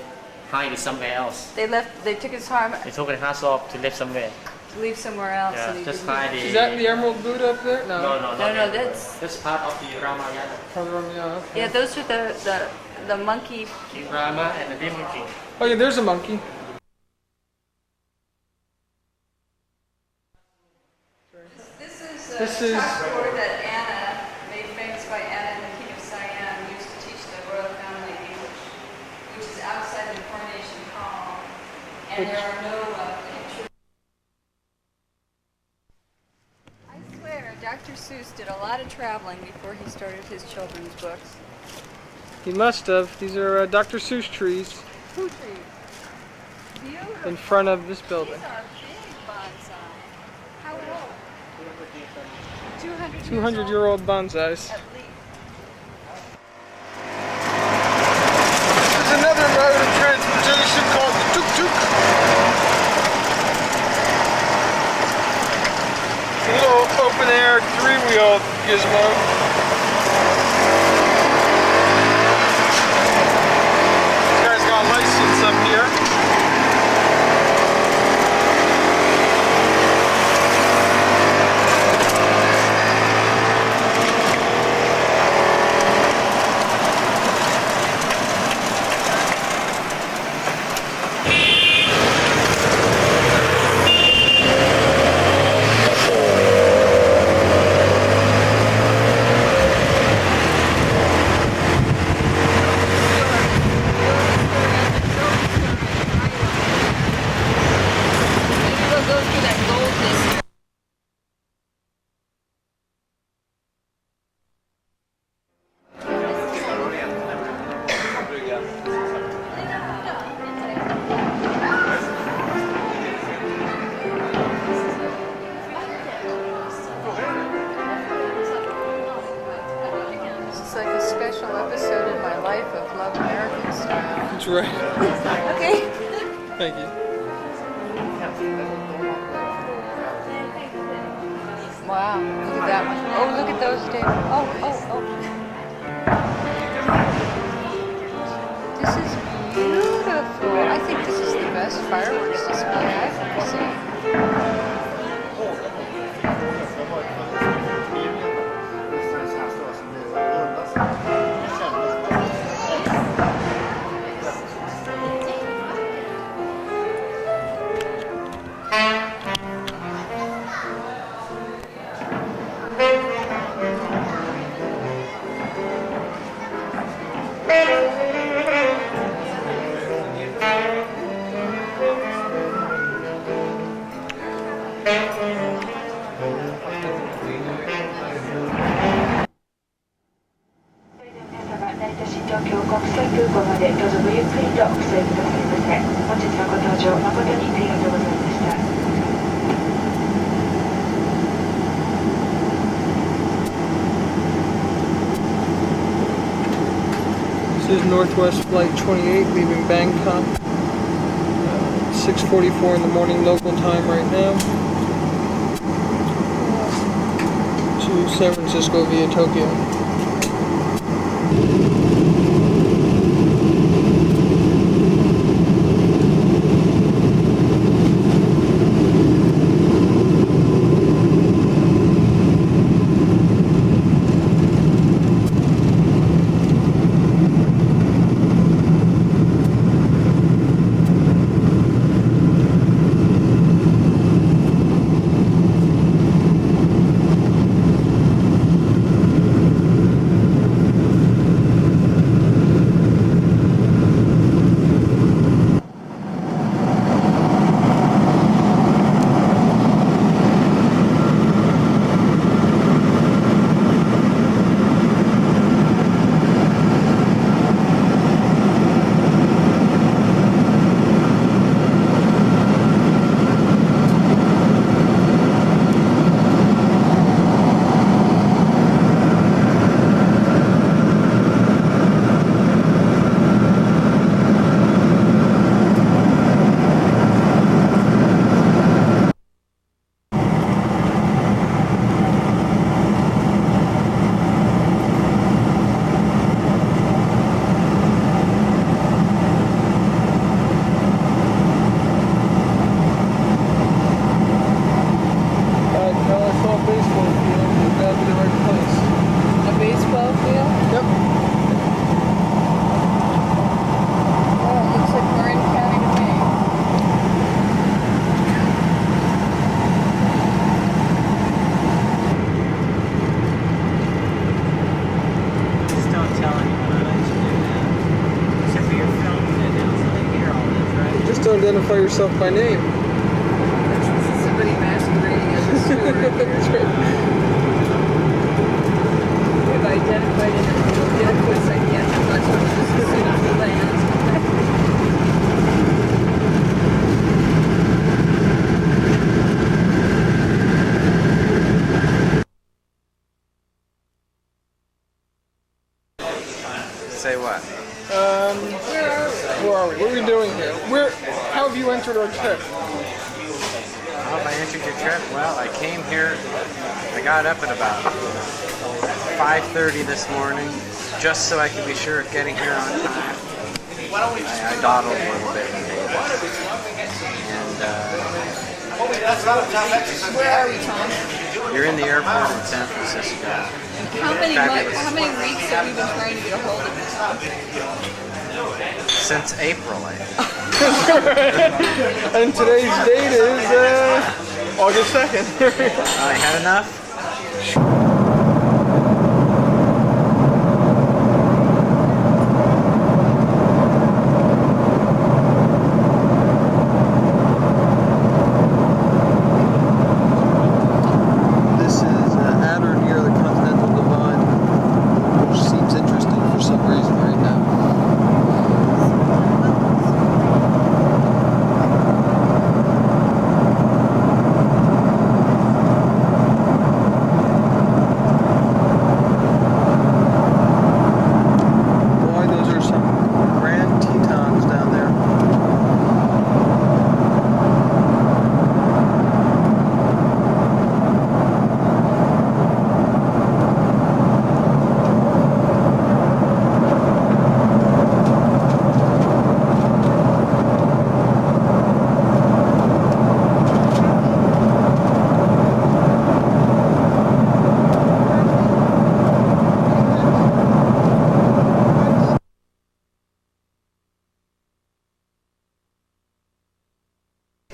hide it somewhere else. They took his arm They took the heart off to live somewhere. to leave somewhere else. Yeah, and he just didn't- hide it. Is that the Emerald Buddha up there? No, No, no, that's That's part of the Ramayana. Okay. yeah. Those are the monkey. King Rama and the Demon King. Oh yeah, there's a monkey. This is chalkboard that Anna, made famous by Anna and the King of Siam, used to teach the royal family English, which is outside the coronation hall, and there are no pictures. I swear, Dr. Seuss did a lot of traveling before he started his children's books. He must have. These are Dr. Seuss trees Who trees? Beautiful. in front of this building. These are big bonsai. How old? 200 years 200-year-old bonsais. at least. There's another mode of transportation called the tuk-tuk. It's a little open-air three-wheel gizmo. This guy's got a license up here. Maybe we'll go through that gold district. This is like a special episode in my life of Love American Style. That's right. Okay. Thank you. Wow, look at that one. Oh, look at those, David. Oh, oh, oh. This is beautiful. I think this is the best fireworks display I've ever seen. This is Northwest Flight 28 leaving Bangkok. 6:44 in the morning local time right now. To San Francisco via Tokyo. Don't identify yourself by name. Somebody masquerading as a steward. That's right. If I identified in a difference, I can't have much of this as soon as we land. Say what? Where are we? What are we doing here? How have you entered our trip? How have I entered your trip? Well, I came here, I got up at about 5:30 this morning, just so I could be sure of getting here on time. I dawdled a little bit. And, Where are we, Tom? you're in the airport in San Francisco. How many Fabulous. weeks have we been trying to get a hold of you, Tom? Since April, I think. And today's date is August 2nd. I had enough. This is at or near the Continental Divide, which seems interesting for some reason right now.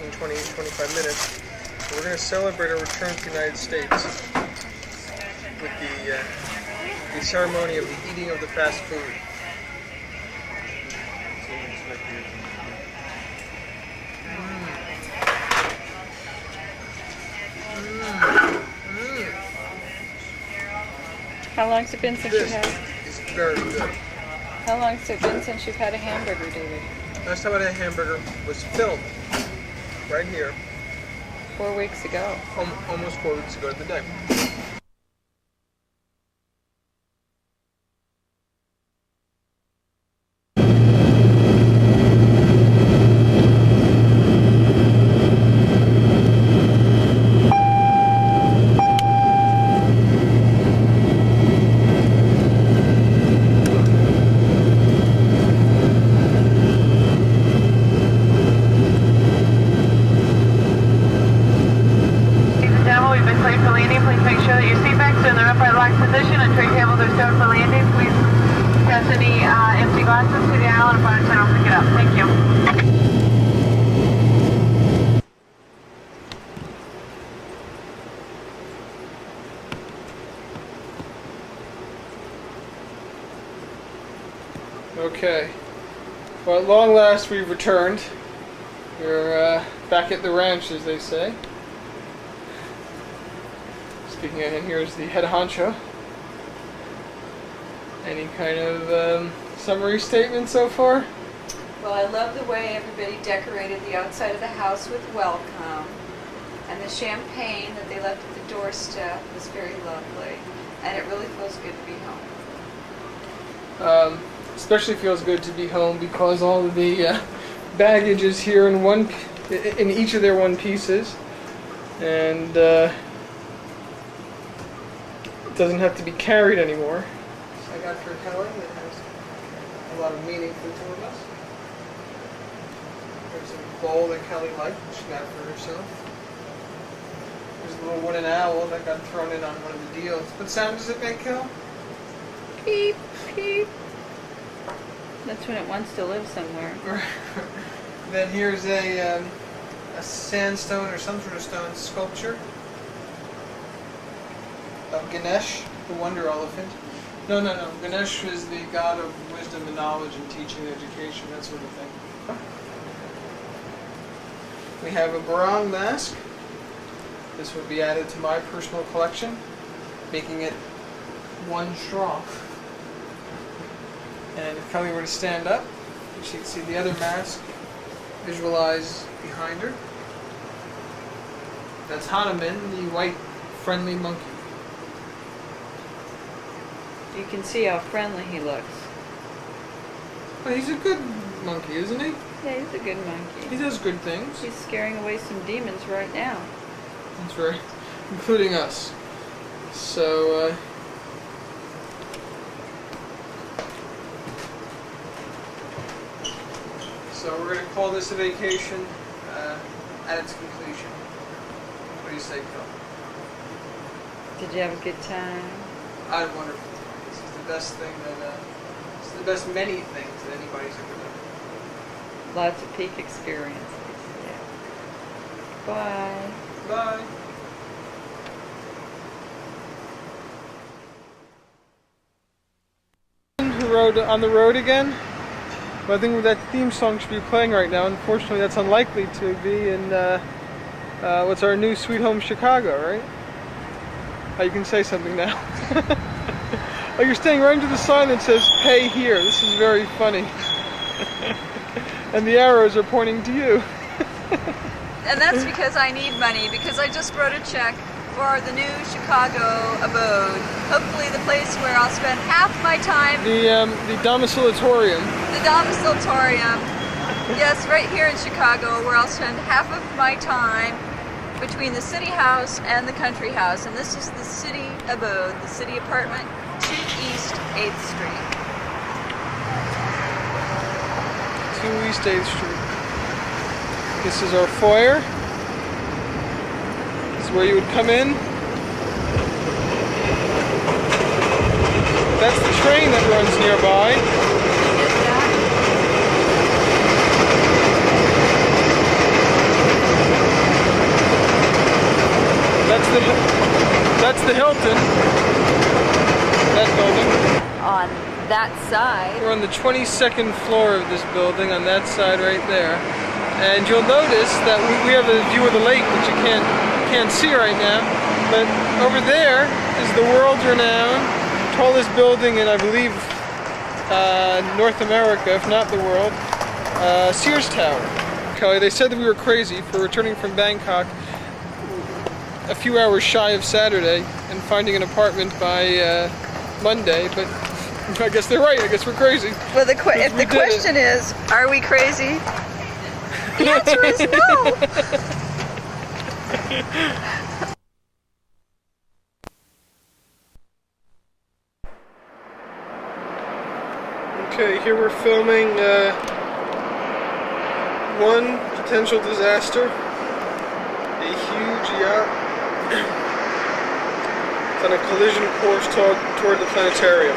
20, 25 minutes. We're going to celebrate our return to the United States with the ceremony of the eating of the fast food. How long's it been since you've had? It's very good. How long's it been since you've had a hamburger, David? Last time I had a hamburger was filmed right here. 4 weeks ago. Almost 4 weeks ago to the day. Okay. Well, at long last we've returned. We're back at the ranch, as they say. Speaking of him, here's the head honcho. Any kind of summary statement so far? Well, I love the way everybody decorated the outside of the house with welcome. And the champagne that they left at the doorstep was very lovely. And it really feels good to be home. Especially feels good to be home because all of the baggage is here in each of their one pieces. And it doesn't have to be carried anymore. So I got for Kelly that has a lot of meaning for the two of us. There's a bowl that Kelly liked, which she got for herself. There's a little wooden owl that got thrown in on one of the deals. What sound does it make, Kel? Peep, peep. That's when it wants to live somewhere. Then here's a sandstone or some sort of stone sculpture of Ganesh, the wonder elephant. No. Ganesh is the god of wisdom and knowledge and teaching and education, that sort of thing. We have a barong mask. This would be added to my personal collection, making it one strong. And if Kelly were to stand up, she'd see the other mask visualize behind her. That's Hanuman, the white, friendly monkey. You can see how friendly he looks. Well, he's a good monkey, isn't he? Yeah, he's a good monkey. He does good things. He's scaring away some demons right now. That's right, including us. So, so we're going to call this a vacation at its completion. What do you say, Phil? Did you have a good time? I had a wonderful time. This is the best thing that, it's the best many things that anybody's ever done. Lots of peak experiences. Yeah. Bye. Bye. Who rode on the road again? Well, I think that theme song should be playing right now. Unfortunately, that's unlikely to be in what's our new Sweet Home Chicago, right? Oh, you can say something now. Oh, you're staying right into the sign that says "Pay here." This is very funny. And the arrows are pointing to you. And that's because I need money, because I just wrote a check for the new Chicago abode. Hopefully the place where I'll spend half my time. The domiciliatorium. The domiciliatorium. Yes, right here in Chicago, where I'll spend half of my time between the city house and the country house. And this is the city abode, the city apartment, 2 East 8th Street. 2 East 8th Street. This is our foyer. This is where you would come in. That's the train that runs nearby. Hilton. That building. On that side. We're on the 22nd floor of this building, on that side right there. And you'll notice that we have a view of the lake, which you can't see right now. But over there is the world-renowned, tallest building in, I believe, North America, if not the world, Sears Tower. Kelly, they said that we were crazy for returning from Bangkok a few hours shy of Saturday and finding an apartment by Monday, but I guess they're right. I guess we're crazy. Well, if the question is, are we crazy? The answer is no. Okay, here we're filming one potential disaster. A huge yacht. It's on a collision course toward the planetarium.